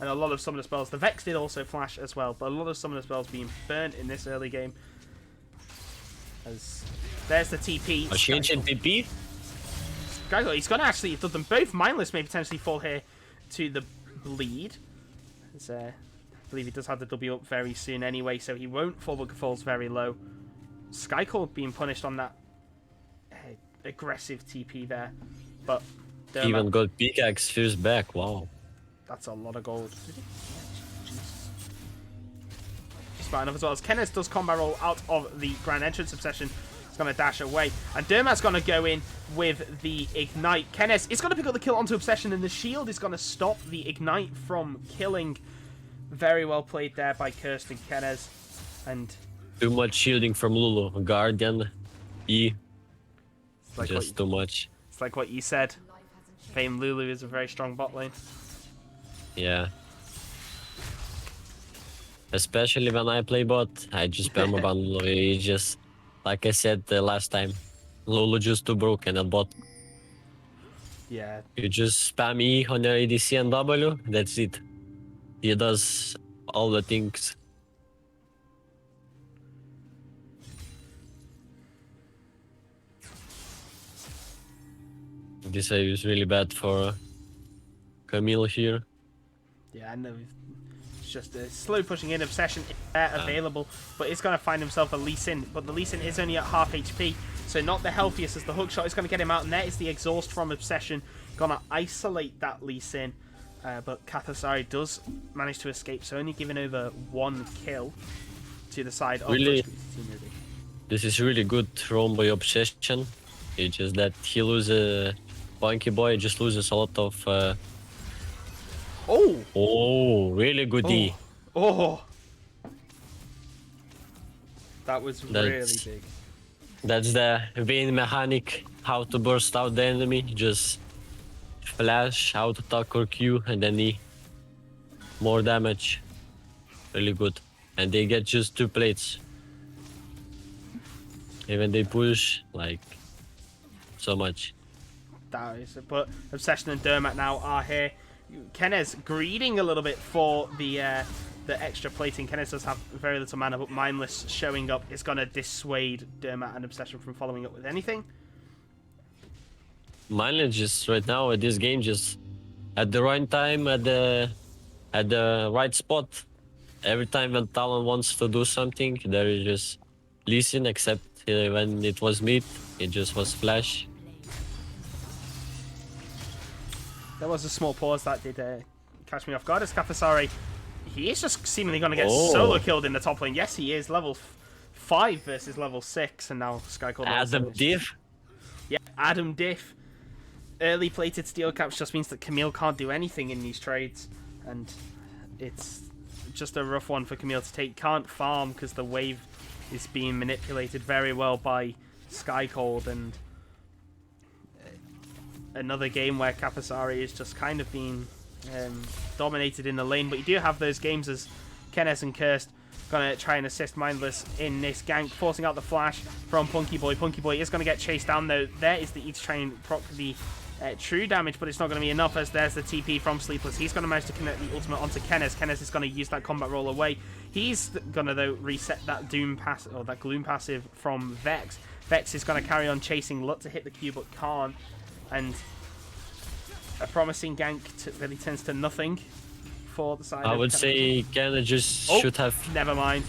And a lot of summoner spells. The Vex did also flash as well, but a lot of summoner spells being burned in this early game. As there's the TP. A change in TP? He's going to actually have done them both. Mindless may potentially fall here to the bleed. As, the believe he does have the W up very soon anyway, so he won't fall, but falls very low. Skycore being punished on that aggressive TP there, but Dermot, Even got pickaxe first back. Wow. that's a lot of gold. Smart enough as well as Kenneth does combat roll out of the Grand Entrance Obsession. He's going to dash away. And Dermat's going to go in with the Ignite. Kenneth is going to pick up the kill onto Obsession, and the shield is going to stop the Ignite from killing. Very well played there by Kirsten Kenneth. And Too much shielding from Lulu. Guardian, E. like Just too much. it's like what you said. Fame Lulu is a very strong bot lane. Yeah. Especially when I play bot, I just spam about Lulu. It's just, like I said last time, Lulu just too broken at bot. Yeah, You just spam E on your ADC and W, that's it. He does all the things. This wave is really bad for Camille here. yeah, I know. It's just a slow pushing in. Obsession available, but it's going to find himself a Lee Sin. But the Lee Sin is only at half HP, so not the healthiest as the hook shot is going to get him out. And there is the exhaust from Obsession. Going to isolate that Lee Sin. But Kathasari does manage to escape, so only giving over 1 kill to the side of Really? Team Ruby. This is really good roam by Obsession. It's just that he loses Punky Boy, just loses a lot of... Oh! Oh, really good E. Oh! That was really That's- big. That's the Vayne mechanic, how to burst out the enemy. Just flash, out attack or Q, and then E. More damage. Really good. And they get just 2 plates. Even they push, like, so much. That is, but Obsession and Dermat now are here. Kenneth greeding a little bit for the extra plating. Kenneth does have very little mana, but Mindless showing up is going to dissuade Dermat and Obsession from following up with anything. Mine just right now at this game, just at the right time, at the right spot. Every time when Talon wants to do something, there is just listen. Except when it was mid, it just was flash. There was a small pause that did catch me off guard as Kathasari. He is just seemingly going to get Oh. solo killed in the top lane. Yes, he is. Level 5 versus level 6, and now Sky Cold. Adam Div. Yeah, Adam Diff. Early plated steel caps just means that Camille can't do anything in these trades, and it's just a rough one for Camille to take. Can't farm because the wave is being manipulated very well by Sky Cold, and another game where Kapasari is just kind of being dominated in the lane. But you do have those games as Kenneth and Kirst gonna try and assist Mindless in this gank, forcing out the flash from Punky Boy. Punky Boy is gonna get chased down though. There is the E to try and proc the true damage, but it's not going to be enough as there's the TP from Sleepless. He's going to manage to connect the ultimate onto Kenneth. Kenneth is going to use that combat roll away. He's going to, though, reset that Doom pass or that Gloom passive from Vex. Vex is going to carry on chasing Lut to hit the Q, but can't. And a promising gank really turns to nothing for the side. I of would Cataclysm. say Kenneth just Oh, should have. Never mind.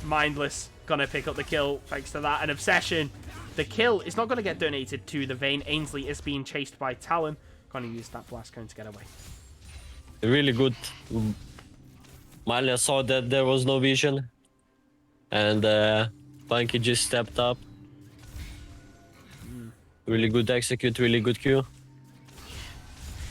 Mindless going to pick up the kill thanks to that. An Obsession. The kill is not going to get donated to the Vayne. Ainsley is being chased by Talon. Going to use that blast cone to get away. Really good. Malia saw that there was no vision, and Punky just stepped up. Really good execute, really good Q.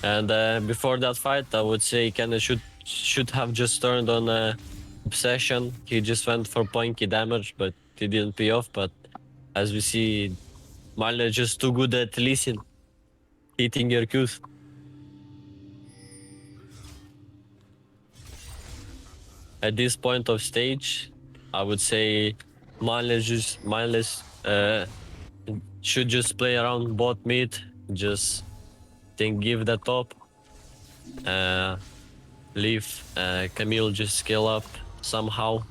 And before that fight, I would say Kenneth should have just turned on Obsession. He just went for Punky damage, but it didn't pay off. But as we see, Malia just too good at listening, hitting your Qs. At this point of stage, I would say Mindless should just play around bot mid, just think give the top, leave Camille just scale up somehow.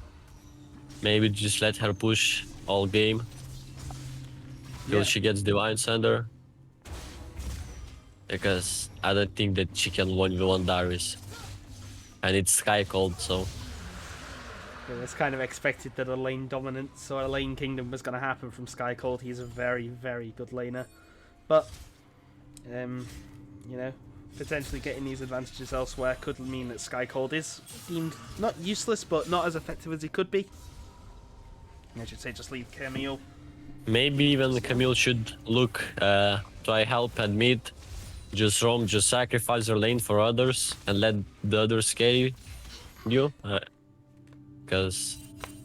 Maybe just let her push all game till she gets Divine Sender, because I don't think that she can 1v1 Darius, and it's Sky Cold, so It was kind of expected that a lane dominance or a lane kingdom was going to happen from Sky Cold. He's a very, very good laner. But, you know, potentially getting these advantages elsewhere could mean that Sky Cold is deemed not useless, but not as effective as he could be. I should say just leave Camille. Maybe even Camille should look try help at mid. Just roam, just sacrifice your lane for others and let the others carry you. Because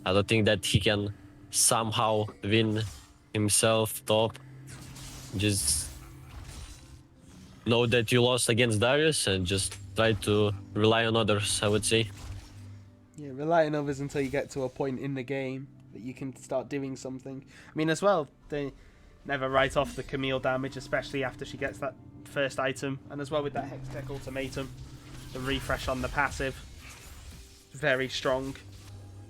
I don't think that he can somehow win himself top. Just know that you lost against Darius and just try to rely on others, I would say. Yeah, rely on others until you get to a point in the game that you can start doing something. I mean, as well, they never write off the Camille damage, especially after she gets that first item. And as well with that Hextech ultimatum, the refresh on the passive, very strong.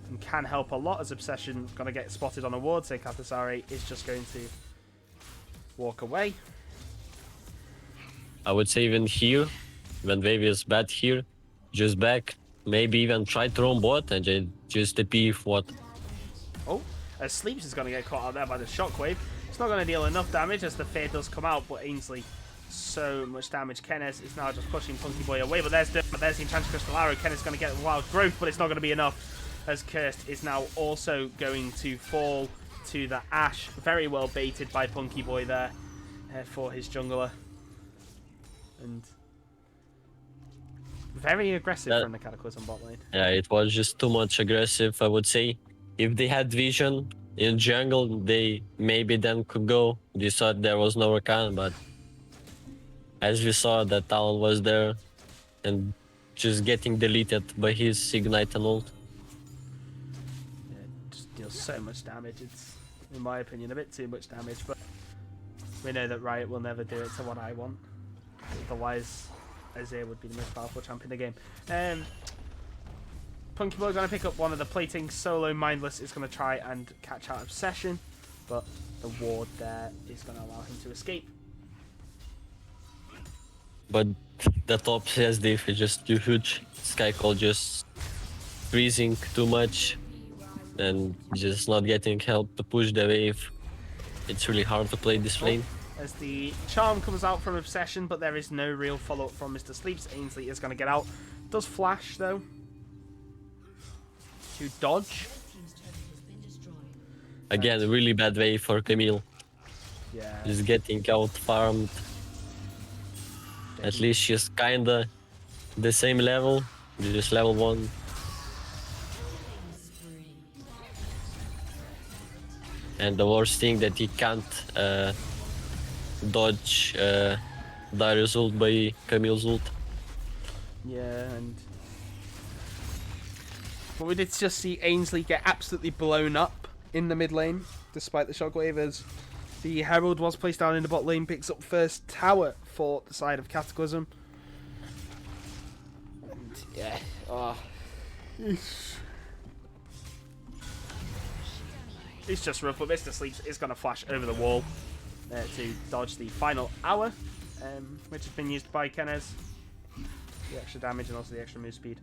And can help a lot as Obsession going to get spotted on a ward, so Katasari is just going to walk away. I would say even here, when wave is bad here, just back, maybe even try to roam bot and just TP if what. Oh, as Sleeps is going to get caught out there by the shockwave. It's not going to deal enough damage as the fear does come out, but Ainsley, so much damage. Kennis is now just pushing Punky Boy away, but there's the Enchanted Crystal Arrow. Kennis is going to get wild growth, but it's not going to be enough, as Cursed is now also going to fall to the Ash. Very well baited by Punky Boy there for his jungler. And very aggressive from the Cataclysm bot lane. Yeah, it was just too much aggressive, I would say. If they had vision in jungle, they maybe then could go. They thought there was no Rakan, but as we saw, that Talon was there and just getting deleted by his Ignite and ult. Yeah, it just deals so much damage. It's, in my opinion, a bit too much damage, but we know that Riot will never do it to what I want. Otherwise, Isaiah would be the most powerful champ in the game. Punky Boy going to pick up one of the plating. Solo Mindless is going to try and catch out Obsession, but the ward there is going to allow him to escape. But the top CSD is just too huge. Sky Cold just freezing too much and just not getting help to push the wave. It's really hard to play this lane. As the charm comes out from Obsession, but there is no real follow-up from Mr. Sleeps. Ainsley is going to get out. Does flash, though, to dodge. Again, really bad wave for Camille. Yeah. She's getting out farmed. At least she's kinda the same level, just level 1. And the worst thing that he can't dodge Darius ult by Camille's ult. Yeah, and but we did just see Ainsley get absolutely blown up in the mid lane, despite the shockwave, as the Herald was placed down in the bot lane, picks up first tower for the side of Cataclysm. And yeah, it's just rough, but Mr. Sleeps is going to flash over the wall to dodge the final hour, which has been used by Kenez. The extra damage and also the extra move speed.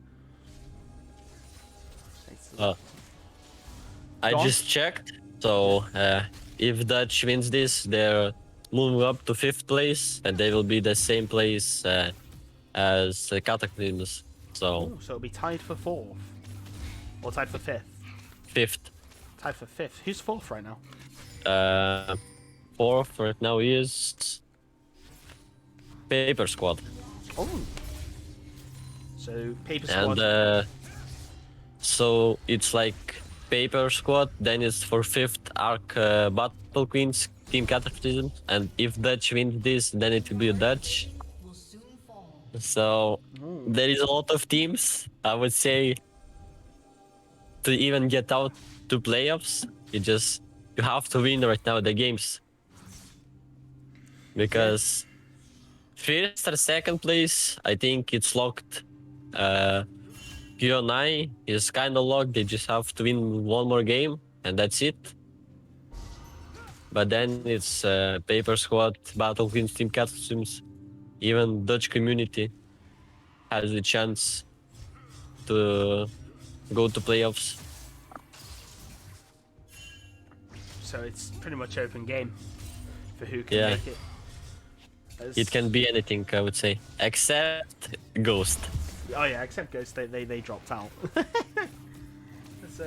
I just checked, so if Dutch wins this, they're moving up to 5th place, and they will be the same place as Cataclysm. So it'll be tied for 4th, or tied for 5th. 5th. Tied for 5th. Who's 4th right now? 4th right now is Paper Squad. Oh. So Paper Squad. And so it's like Paper Squad, then it's for 5th Arc Battle Queens, Team Cataclysm, and if Dutch wins this, then it will be Dutch. So there is a lot of teams, I would say, to even get out to playoffs. You have to win right now the games. Because 1st or 2nd place, I think it's locked. Q&I is kind of locked. They just have to win one more game, and that's it. But then it's Paper Squad, Battle Queens, Team Cataclysms. Even Dutch community has a chance to go to playoffs. So it's pretty much open game for who can Yeah. make it. It can be anything, I would say, except Ghost. Oh yeah, except Ghost, they dropped out. It's,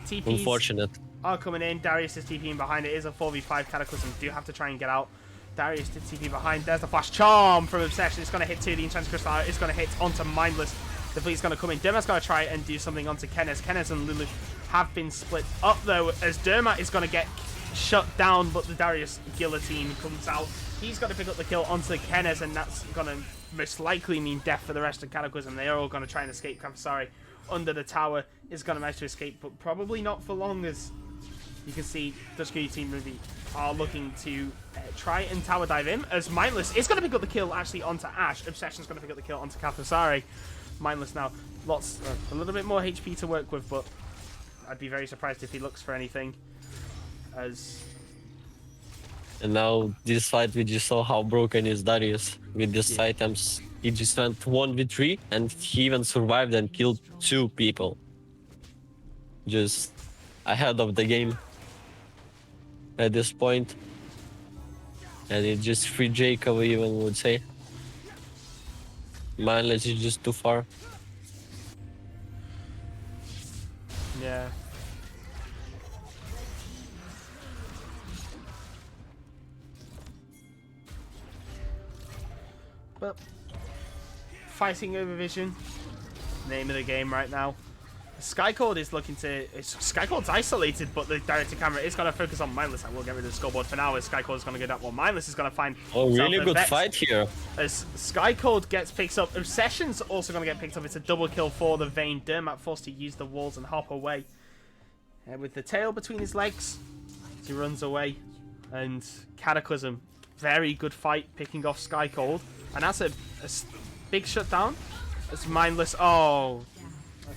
TPs Unfortunate. are coming in. Darius is TPing behind. It is a 4v5. Cataclysm do have to try and get out. Darius did TP behind. There's the flash charm from Obsession. It's going to hit 2. The Enchanted Crystal is going to hit onto Mindless. The fleet's going to come in. Dermat's going to try and do something onto Kenneth. Kenneth and Lulu have been split up, though, as Dermat is going to get shut down, but the Darius guillotine comes out. He's got to pick up the kill onto Kenneth, and that's going to most likely mean death for the rest of Cataclysm. They are all going to try and escape. Sorry, under the tower is going to manage to escape, but probably not for long, as you can see Dutch Team Ruby are looking to try and tower dive in, as Mindless is going to pick up the kill actually onto Ash. Obsession's going to pick up the kill onto Kathasari. Mindless now, a little bit more HP to work with, but I'd be very surprised if he looks for anything. And now this fight, we just saw how broken is Darius with these items. He just went 1v3 and he even survived and killed 2 people. Just ahead of the game at this point. And it just free Jacob, even would say. Mindless is just too far. Yeah. But fighting over vision, name of the game right now. Skycord is looking to. Skycord's isolated, but the directed camera is going to focus on Mindless. I will get rid of the scoreboard for now, as Skycord is going to go that one. Mindless is going to find. Oh, really good Vex. fight here. As Skycord gets picked up, Obsession's also going to get picked up. It's a double kill for the Vayne. Dermat forced to use the walls and hop away. With the tail between his legs, he runs away. And Cataclysm, very good fight picking off Skycold. And that's a big shutdown. It's Mindless. Oh,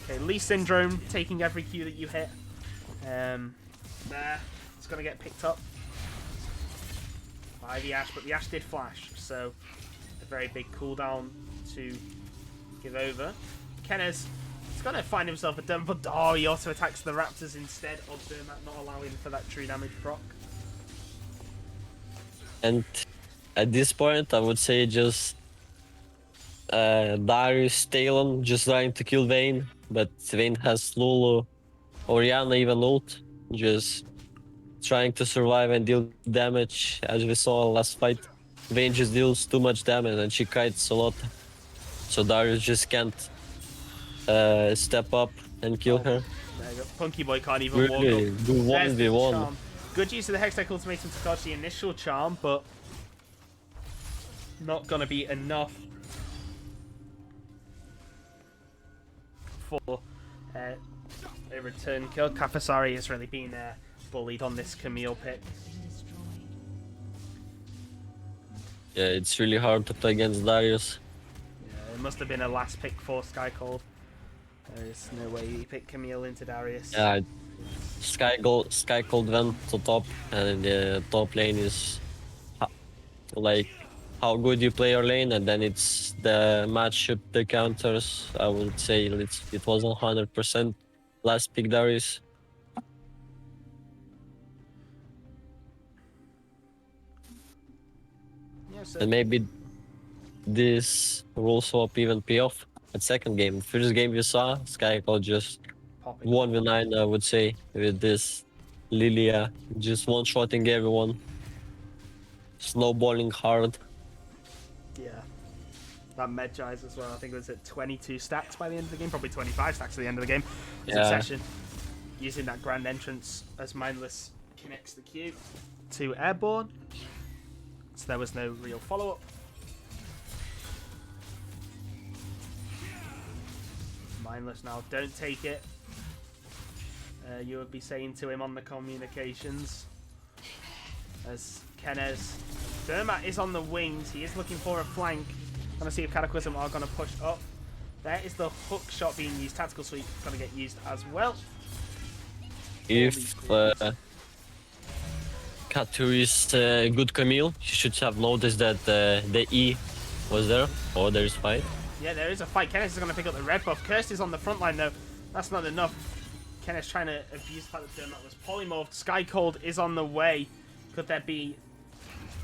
okay. Lee Syndrome taking every Q that you hit. There, it's gonna get picked up by the Ash, but the Ash did flash, so a very big cooldown to give over. Kenneth is gonna find himself a dump, but oh, he also attacks the Raptors instead of Dermat, not allowing for that true damage proc. And at this point, I would say just Darius, Talon just trying to kill Vayne, but Vayne has Lulu, Orianna even ult, just trying to survive and deal damage. As we saw last fight, Vayne just deals too much damage and she kites a lot, so Darius just can't step up and kill her. There you go. Punky Boy can't even Really, walk up. do There's the 1v1. charm. Good use of the Hextech Ultimatum to dodge the initial charm, but not gonna be enough for a return kill. Kafasari has really been bullied on this Camille pick. Yeah, it's really hard to play against Darius. Yeah, it must have been a last pick for Skycold. There is no way he picked Camille into Darius. Yeah, Sky Cold went to top, and the top lane is like how good you play your lane, and then it's the matchup, the counters. I would say it was 100% last pick Darius. Yeah, so And maybe this rule swap even pay off at second game. First game you saw, Sky Cold just popping. 1v9, I would say, with this Lilia, just one-shotting everyone. Snowballing hard. Yeah. That Medjai's as well. I think it was at 22 stacks by the end of the game. Probably 25 stacks at the end of the game. His Obsession using that grand entrance as Mindless connects the Q to Airborne. So there was no real follow-up. Mindless now, don't take it. You would be saying to him on the communications. As Kenez. Dermat is on the wings. He is looking for a flank. Gonna see if Cataclysm are gonna push up. There is the hook shot being used. Tactical sweep gonna get used as well. If Katu is good Camille, he should have noticed that the E was there. Oh, there is fight. Yeah, there is a fight. Kenneth is going to pick up the red buff. Kirst is on the front line, though. That's not enough. Kenneth's trying to abuse the fact that Dermot was polymorphed. Sky Cold is on the way. Could there be...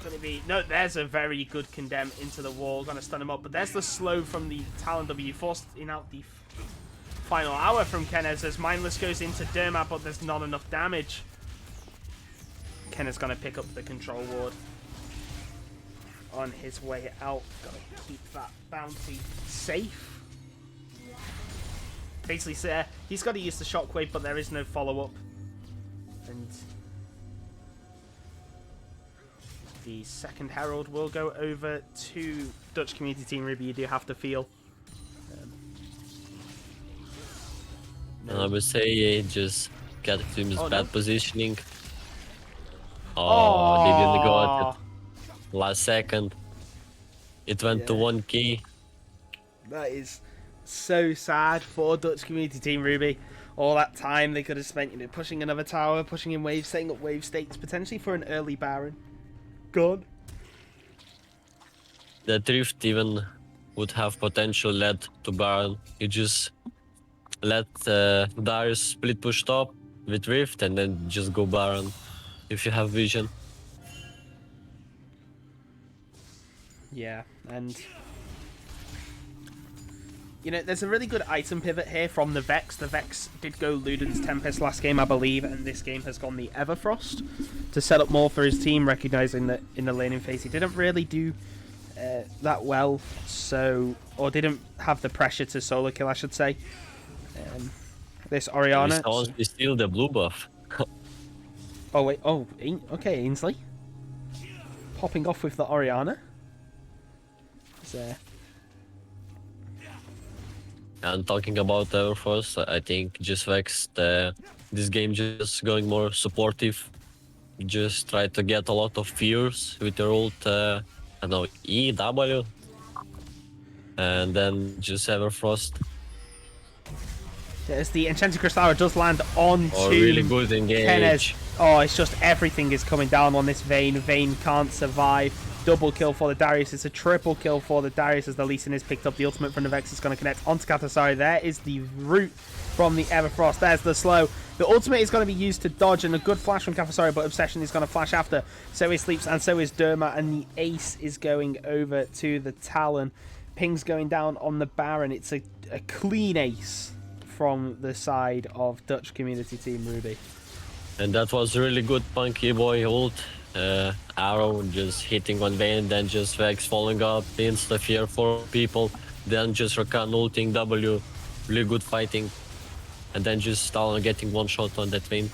Could it be... No, there's a very good condemn into the wall. Gonna stun him up. But there's the slow from the Talon W. Forcing out the final hour from Kenneth as Mindless goes into Dermot, but there's not enough damage. Kenneth's gonna pick up the control ward on his way out. Gotta keep that bounty safe. Basically, he's got to use the shockwave, but there is no follow-up. And the second Herald will go over to Dutch Community Team Ruby. You do have to feel. And I would say just Cataclysm's bad positioning. Oh, they didn't got it. Last second. It went to 1k. That is so sad for Dutch Community Team Ruby. All that time they could have spent, you know, pushing another tower, pushing in waves, setting up wave states, potentially for an early Baron. Gone. The Drift even would have potential led to Baron. You just let Darius split push top with Rift and then just go Baron if you have vision. Yeah, and you know, there's a really good item pivot here from the Vex. The Vex did go Luden's Tempest last game, I believe, and this game has gone the Everfrost to set up more for his team, recognizing that in the laning phase he didn't really do that well, so, or didn't have the pressure to solo kill, I should say. This Orianna. He's still the blue buff. Oh wait, okay, Ainsley popping off with the Orianna. And talking about Everforce, I think just Vex, this game just going more supportive. Just try to get a lot of fears with your ult, I don't know, E, W. And then just Everfrost. As the Enchanted Crystal does land onto really good engage. Kenneth. Oh, it's just everything is coming down on this Vayne. Vayne can't survive. Double kill for the Darius. It's a triple kill for the Darius as the Lee Sin is picked up. The ultimate from the Vex is going to connect onto Katasari. There is the root from the Everfrost. There's the slow. The ultimate is going to be used to dodge, and a good flash from Katasari, but Obsession is going to flash after. So is Sleeps, and so is Derma, and the Ace is going over to the Talon. Ping's going down on the Baron. It's a clean ace from the side of Dutch Community Team Ruby. And that was really good Punky Boy ult. Arrow just hitting on Vayne, then just Vex following up, insta fear for people, then just Rakan ulting W, really good fighting, and then just Talon getting one shot on that Vayne.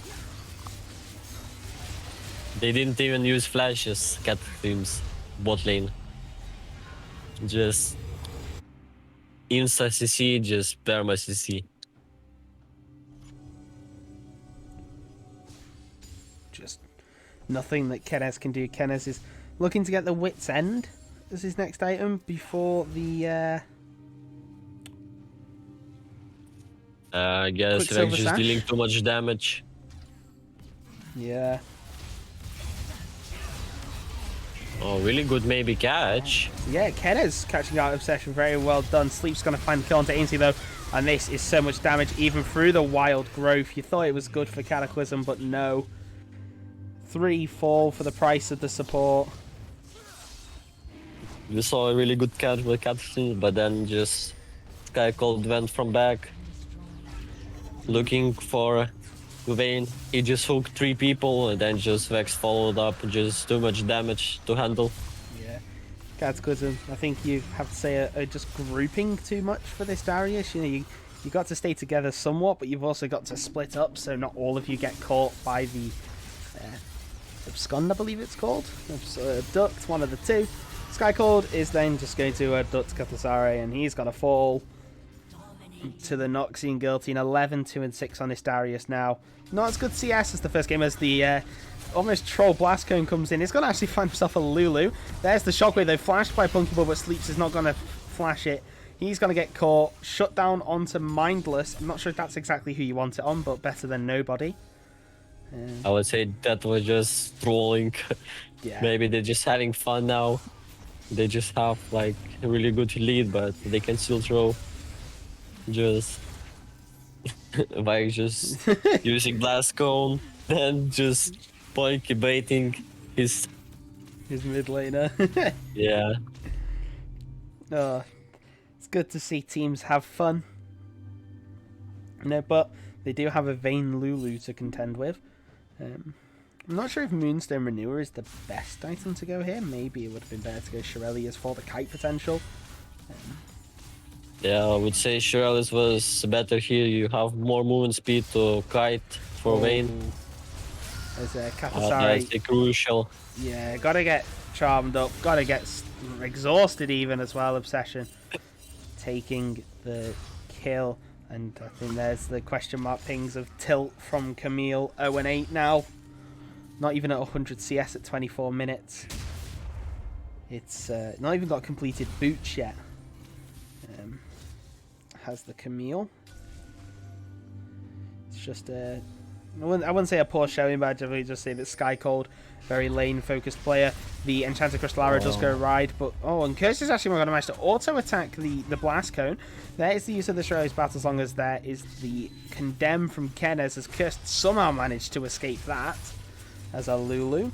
They didn't even use flashes, Cataclysm's bot lane. Just insta CC, just perma CC. Just nothing that Kenneth can do. Kenneth is looking to get the Wit's End as his next item before the I guess Vex just dealing too much damage. Yeah. Oh, really good maybe catch. Yeah, Kenneth's catching out Obsession. Very well done. Sleep's going to find the kill onto Ainsley though. And this is so much damage even through the wild growth. You thought it was good for Cataclysm, but no. 3 fall for the price of the support. We saw a really good catch with Cataclysm, but then just Sky Cold went from back. Looking for Vayne. He just hooked 3 people and then just Vex followed up. Just too much damage to handle. Yeah. Cataclysm, I think you have to say are just grouping too much for this Darius. You know, you got to stay together somewhat, but you've also got to split up so not all of you get caught by the Abscond, I believe it's called. Abduct, one of the two. Sky Cold is then just going to abduct Katasari, and he's going to fall to the Noxian Guillotine. 11, 2, and 6 on this Darius now. Not as good CS as the first game as the almost Troll Blast Cone comes in. He's going to actually find himself a Lulu. There's the Shockwave, though, flashed by Punky Ball, but Sleeps is not going to flash it. He's going to get caught, shut down onto Mindless. I'm not sure if that's exactly who you want it on, but better than nobody. I would say that was just trolling. Yeah. Maybe they're just having fun now. They just have like a really good lead, but they can still throw. Just by just using blast cone, then just pointy baiting his. His mid laner. Yeah. Oh, it's good to see teams have fun. No, but they do have a Vayne Lulu to contend with. I'm not sure if Moonstone Renewer is the best item to go here. Maybe it would have been better to go Shirelius for the kite potential. Yeah, I would say Shirelles was better here. You have more movement speed to kite for Vayne. There's a Katasari. That's crucial. Yeah, gotta get charmed up. Gotta get exhausted even as well. Obsession. Taking the kill. And I think there's the question mark pings of tilt from Camille. 0-8 now. Not even at 100 CS at 24 minutes. It's not even got completed boots yet. Has the Camille. It's just a... I wouldn't say a poor showing, but I'd really just say that Sky Cold, very lane-focused player. The Enchanted Crystal Arrow does go ride, but... Oh, and Curse is actually going to manage to auto-attack the Blast Cone. There is the use of the Shireless Battle Song, as there is the Condemn from Kenez, as Curse somehow managed to escape that as a Lulu.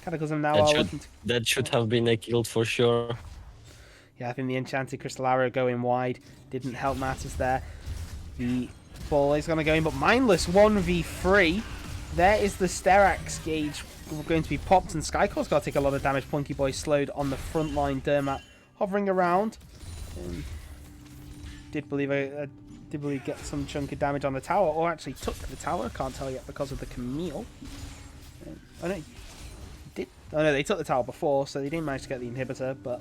Cataclysm now that should have been a kill for sure. Yeah, I think the Enchanted Crystal Arrow going wide didn't help matters there. The ball is going to go in, but Mindless 1v3. There is the Sterax gauge going to be popped, and Skycore's got to take a lot of damage. Punky Boy slowed on the front line. Dermat hovering around. Did believe get some chunk of damage on the tower, or actually took the tower. Can't tell yet because of the Camille. Oh no, did. Oh no, they took the tower before, so they didn't manage to get the inhibitor, but.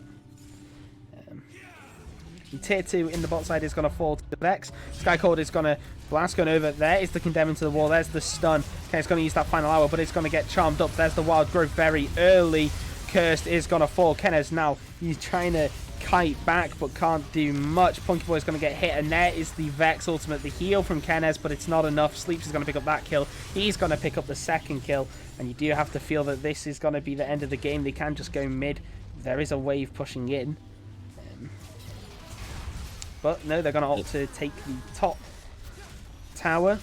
Tier 2 in the bot side is going to fall to the Vex. Skycold is going to blast going over. There is the condemn into the wall. There's the stun. Okay, it's going to use that final hour, but it's going to get charmed up. There's the wild growth very early. Cursed is going to fall. Kenez now, he's trying to kite back, but can't do much. Punky Boy is going to get hit, and there is the Vex ultimate. The heal from Kenez, but it's not enough. Sleeps is going to pick up that kill. He's going to pick up the second kill, and you do have to feel that this is going to be the end of the game. They can just go mid. There is a wave pushing in. But no, they're going to opt to take the top tower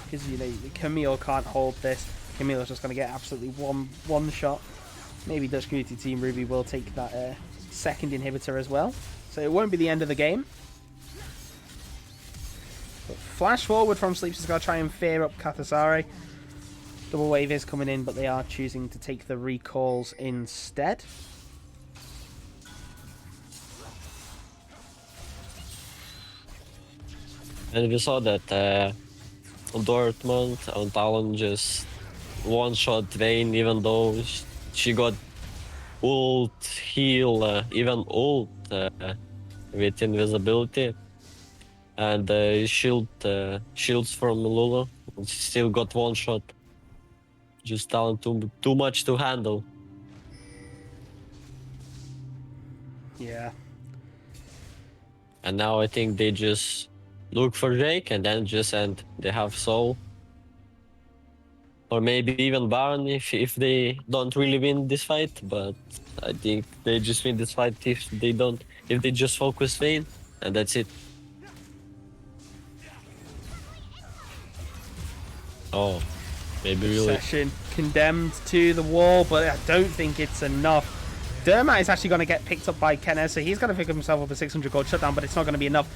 because Camille can't hold this. Camille's just going to get absolutely one shot. Maybe Dutch Community Team Ruby will take that second inhibitor as well. So it won't be the end of the game. But flash forward from Sleeps is going to try and fear up Katasari. Double wave is coming in, but they are choosing to take the recalls instead. And we saw that Dortmund on Talon just one-shot Vayne, even though she got ult, heal, even ult with invisibility. And shields from Lulu. She still got one shot. Just Talon too much to handle. Yeah. And now I think they just look for Drake and then just end. They have Soul. Or maybe even Baron if they don't really win this fight, but I think they just win this fight if they just focus Vayne, and that's it. Oh, maybe really. Session condemned to the wall, but I don't think it's enough. Dermat is actually going to get picked up by Kenez, so he's going to pick up himself up a 600 gold shutdown, but it's not going to be enough.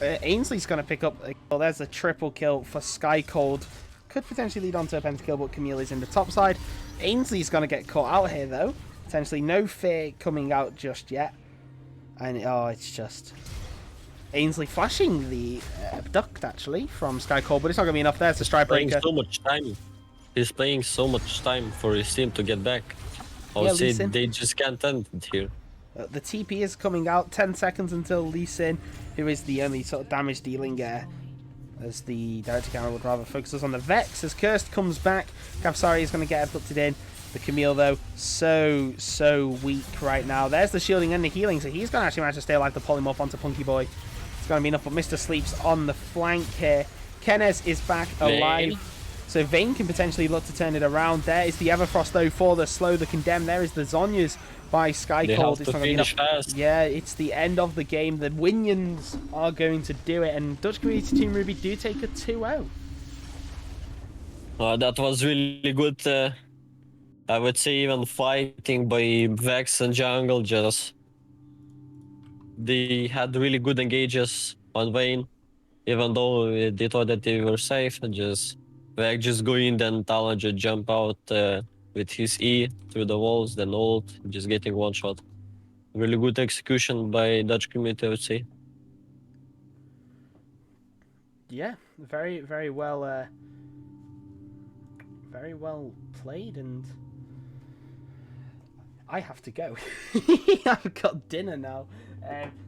Ainsley's going to pick up a kill. There's a triple kill for Sky Cold. Could potentially lead on to a pentakill, but Camille is in the top side. Ainsley's going to get caught out here, though. Potentially no fear coming out just yet. And, it's just... Ainsley flashing the abduct, actually, from Sky Cold, but it's not going to be enough. There's the Strike Breaker. So much time. He's playing so much time for his team to get back. They just can't end it here. The TP is coming out. 10 seconds until Lee Sin, who is the only sort of damage dealing as the director camera would rather focus us on the Vex. As Cursed comes back, Kapsari is going to get abducted in. The Camille, though, so weak right now. There's the shielding and the healing, so he's going to actually manage to stay alive to polymorph onto Punky Boy. It's going to be enough, but Mr. Sleeps on the flank here. Kenez is back alive. So Vayne can potentially look to turn it around. There is the Everfrost though for the slow, the condemn. There is the Zhonya's by Sky They Cold. have to finish fast. Yeah, it's the end of the game. The Winions are going to do it, and Dutch Community Team Ruby do take a 2-0. That was really good. I would say even fighting by Vex and Jungle. Just they had really good engages on Vayne, even though they thought that they were safe. And just Vex just go in, then Talon just jump out with his E through the walls, then ult, just getting one shot. Really good execution by Dutch community, I would say. Yeah, very, very well played, and I have to go. I've got dinner now.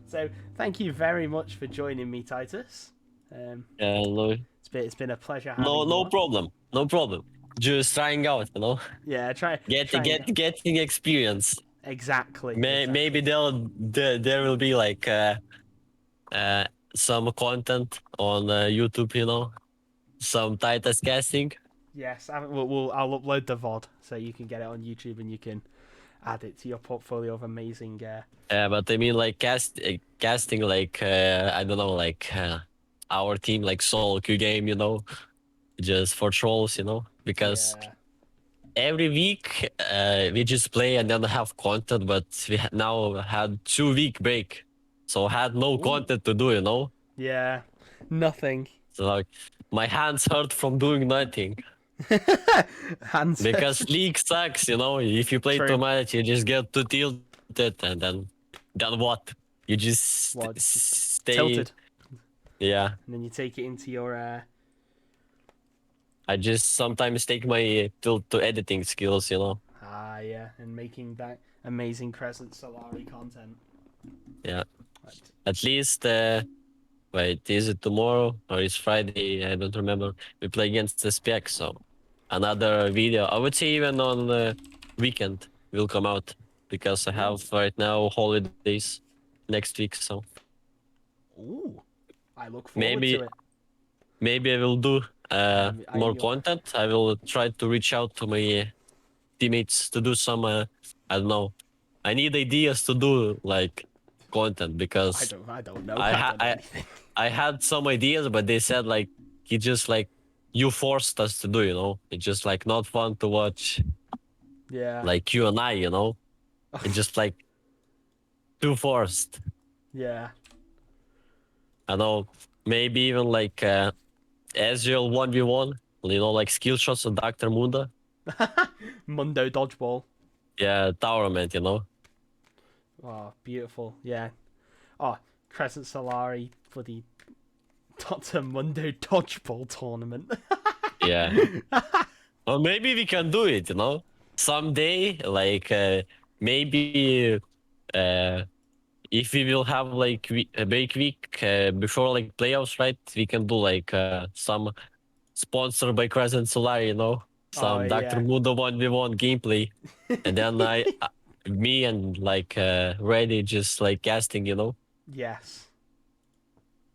So thank you very much for joining me, Titus. Yeah, no, it's been a pleasure having you no on. problem, no problem. Just trying out, you know. Yeah, Getting experience. Exactly. Maybe there will be like some content on YouTube, you know, some Titus casting. Yes, I'll upload the VOD so you can get it on YouTube and you can add it to your portfolio of amazing. But I mean, like casting, like I don't know, like our team, like solo queue game, you know, just for trolls, you know, because every week we just play and then have content, but we now had 2 week break, so had no content to do, you know. Yeah, nothing. So like my hands hurt from doing nothing. Hands Because League sucks, you know. If you play too much, you just get too tilted, and then what? You just stay tilted. Yeah. And then you take it into your. I just sometimes take my tilt to editing skills, you know. Yeah, and making that amazing Crescent Solari content. Yeah. Right. At least, wait, is it tomorrow or is Friday? I don't remember. We play against the Spec, so another video. I would say even on the weekend will come out because I have right now holidays next week, so. Ooh, I look forward to it. Maybe I will do more content. I will try to reach out to my teammates to do some, I don't know. I need ideas to do like content because I don't know. I had some ideas, but they said like he just like you forced us to do, you know. It's just like not fun to watch. Yeah. Like you and I, you know. It's just like too forced. Yeah. I know. Maybe even like Ezreal 1v1, you know, like skill shots of Dr. Mundo. Mundo dodgeball. Yeah, Towerment, you know. Oh, beautiful. Yeah. Oh, Crescent Solari for the Dr. Mundo dodgeball tournament. Yeah. Well, maybe we can do it, you know. Someday, like maybe if we will have like a big week before like playoffs, right? We can do like some sponsored by Crescent Solar, you know, some Dr. Mundo 1v1 gameplay, and then me and like Ready just like casting, you know. Yes.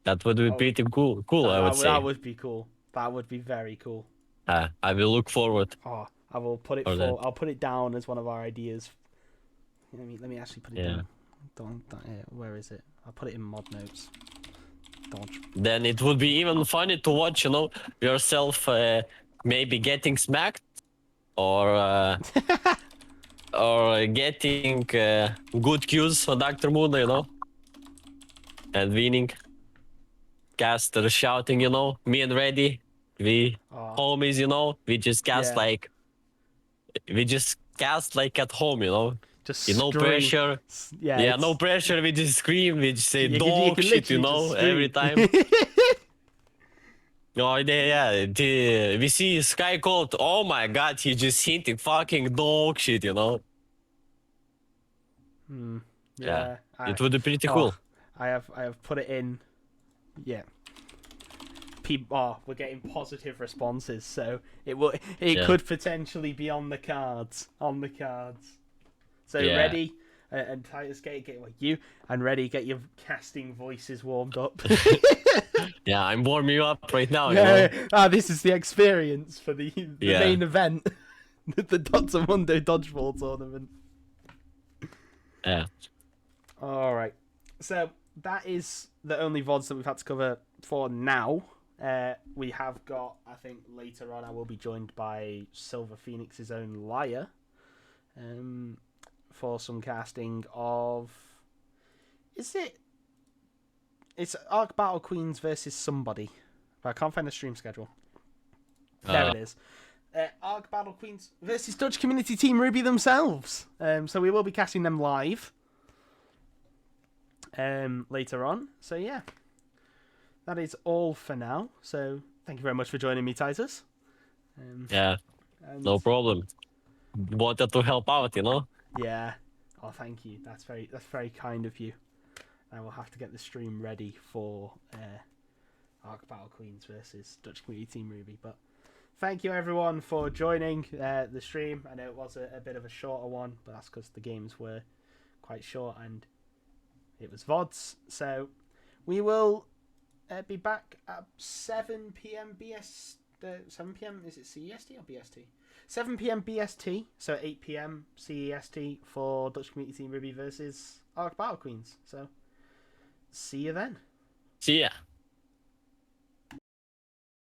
That would be pretty cool. I would say that would be cool. That would be very cool. I will look forward. Oh, I will put it I'll put it down as one of our ideas. Let me actually put it down. Where is it? I'll put it in mod notes. Dodge. Then it would be even funny to watch, you know, yourself maybe getting smacked or or getting good cues on Dr. Mundo, you know, and winning. Caster shouting, you know, me and Reddy, we homies, you know, we just cast we just cast like at home, you know. Just no pressure. Yeah, no pressure. We just scream. We just say dog shit, you know, every time. Oh, yeah. We see Sky Cold. Oh my god, he just hinting fucking dog shit, you know. Yeah. It would be pretty cool. I have put it in. Yeah. We're getting positive responses, so it could potentially be on the cards. So Ready and Titus get you and Ready get your casting voices warmed up. Yeah, I'm warming you up right now, you Yeah. know? This is the experience for the Yeah. main event, the Dr. Mundo dodgeball tournament. Yeah. All right. So that is the only VODs that we've had to cover for now. We have got, I think later on, I will be joined by Silver Phoenix's own Liar, for some casting of. Is it? It's Arc Battle Queens versus somebody, but I can't find the stream schedule. There it is. Arc Battle Queens versus Dutch community team Ruby themselves. So we will be casting them live later on. So yeah, that is all for now. So thank you very much for joining me, Titus. Yeah. No problem. Wanted to help out, you know? Yeah. Oh, thank you. That's very kind of you. I will have to get the stream ready for Arc Battle Queens versus Dutch community team Ruby. But thank you everyone for joining the stream. I know it was a bit of a shorter one, but that's because the games were quite short and it was VODs. So we will be back at 7 p.m. 7 p.m. Is it CEST or BST? 7 p.m. BST, so 8 p.m. CEST for Dutch community team Ruby versus Arc Battle Queens. So see you then. See ya.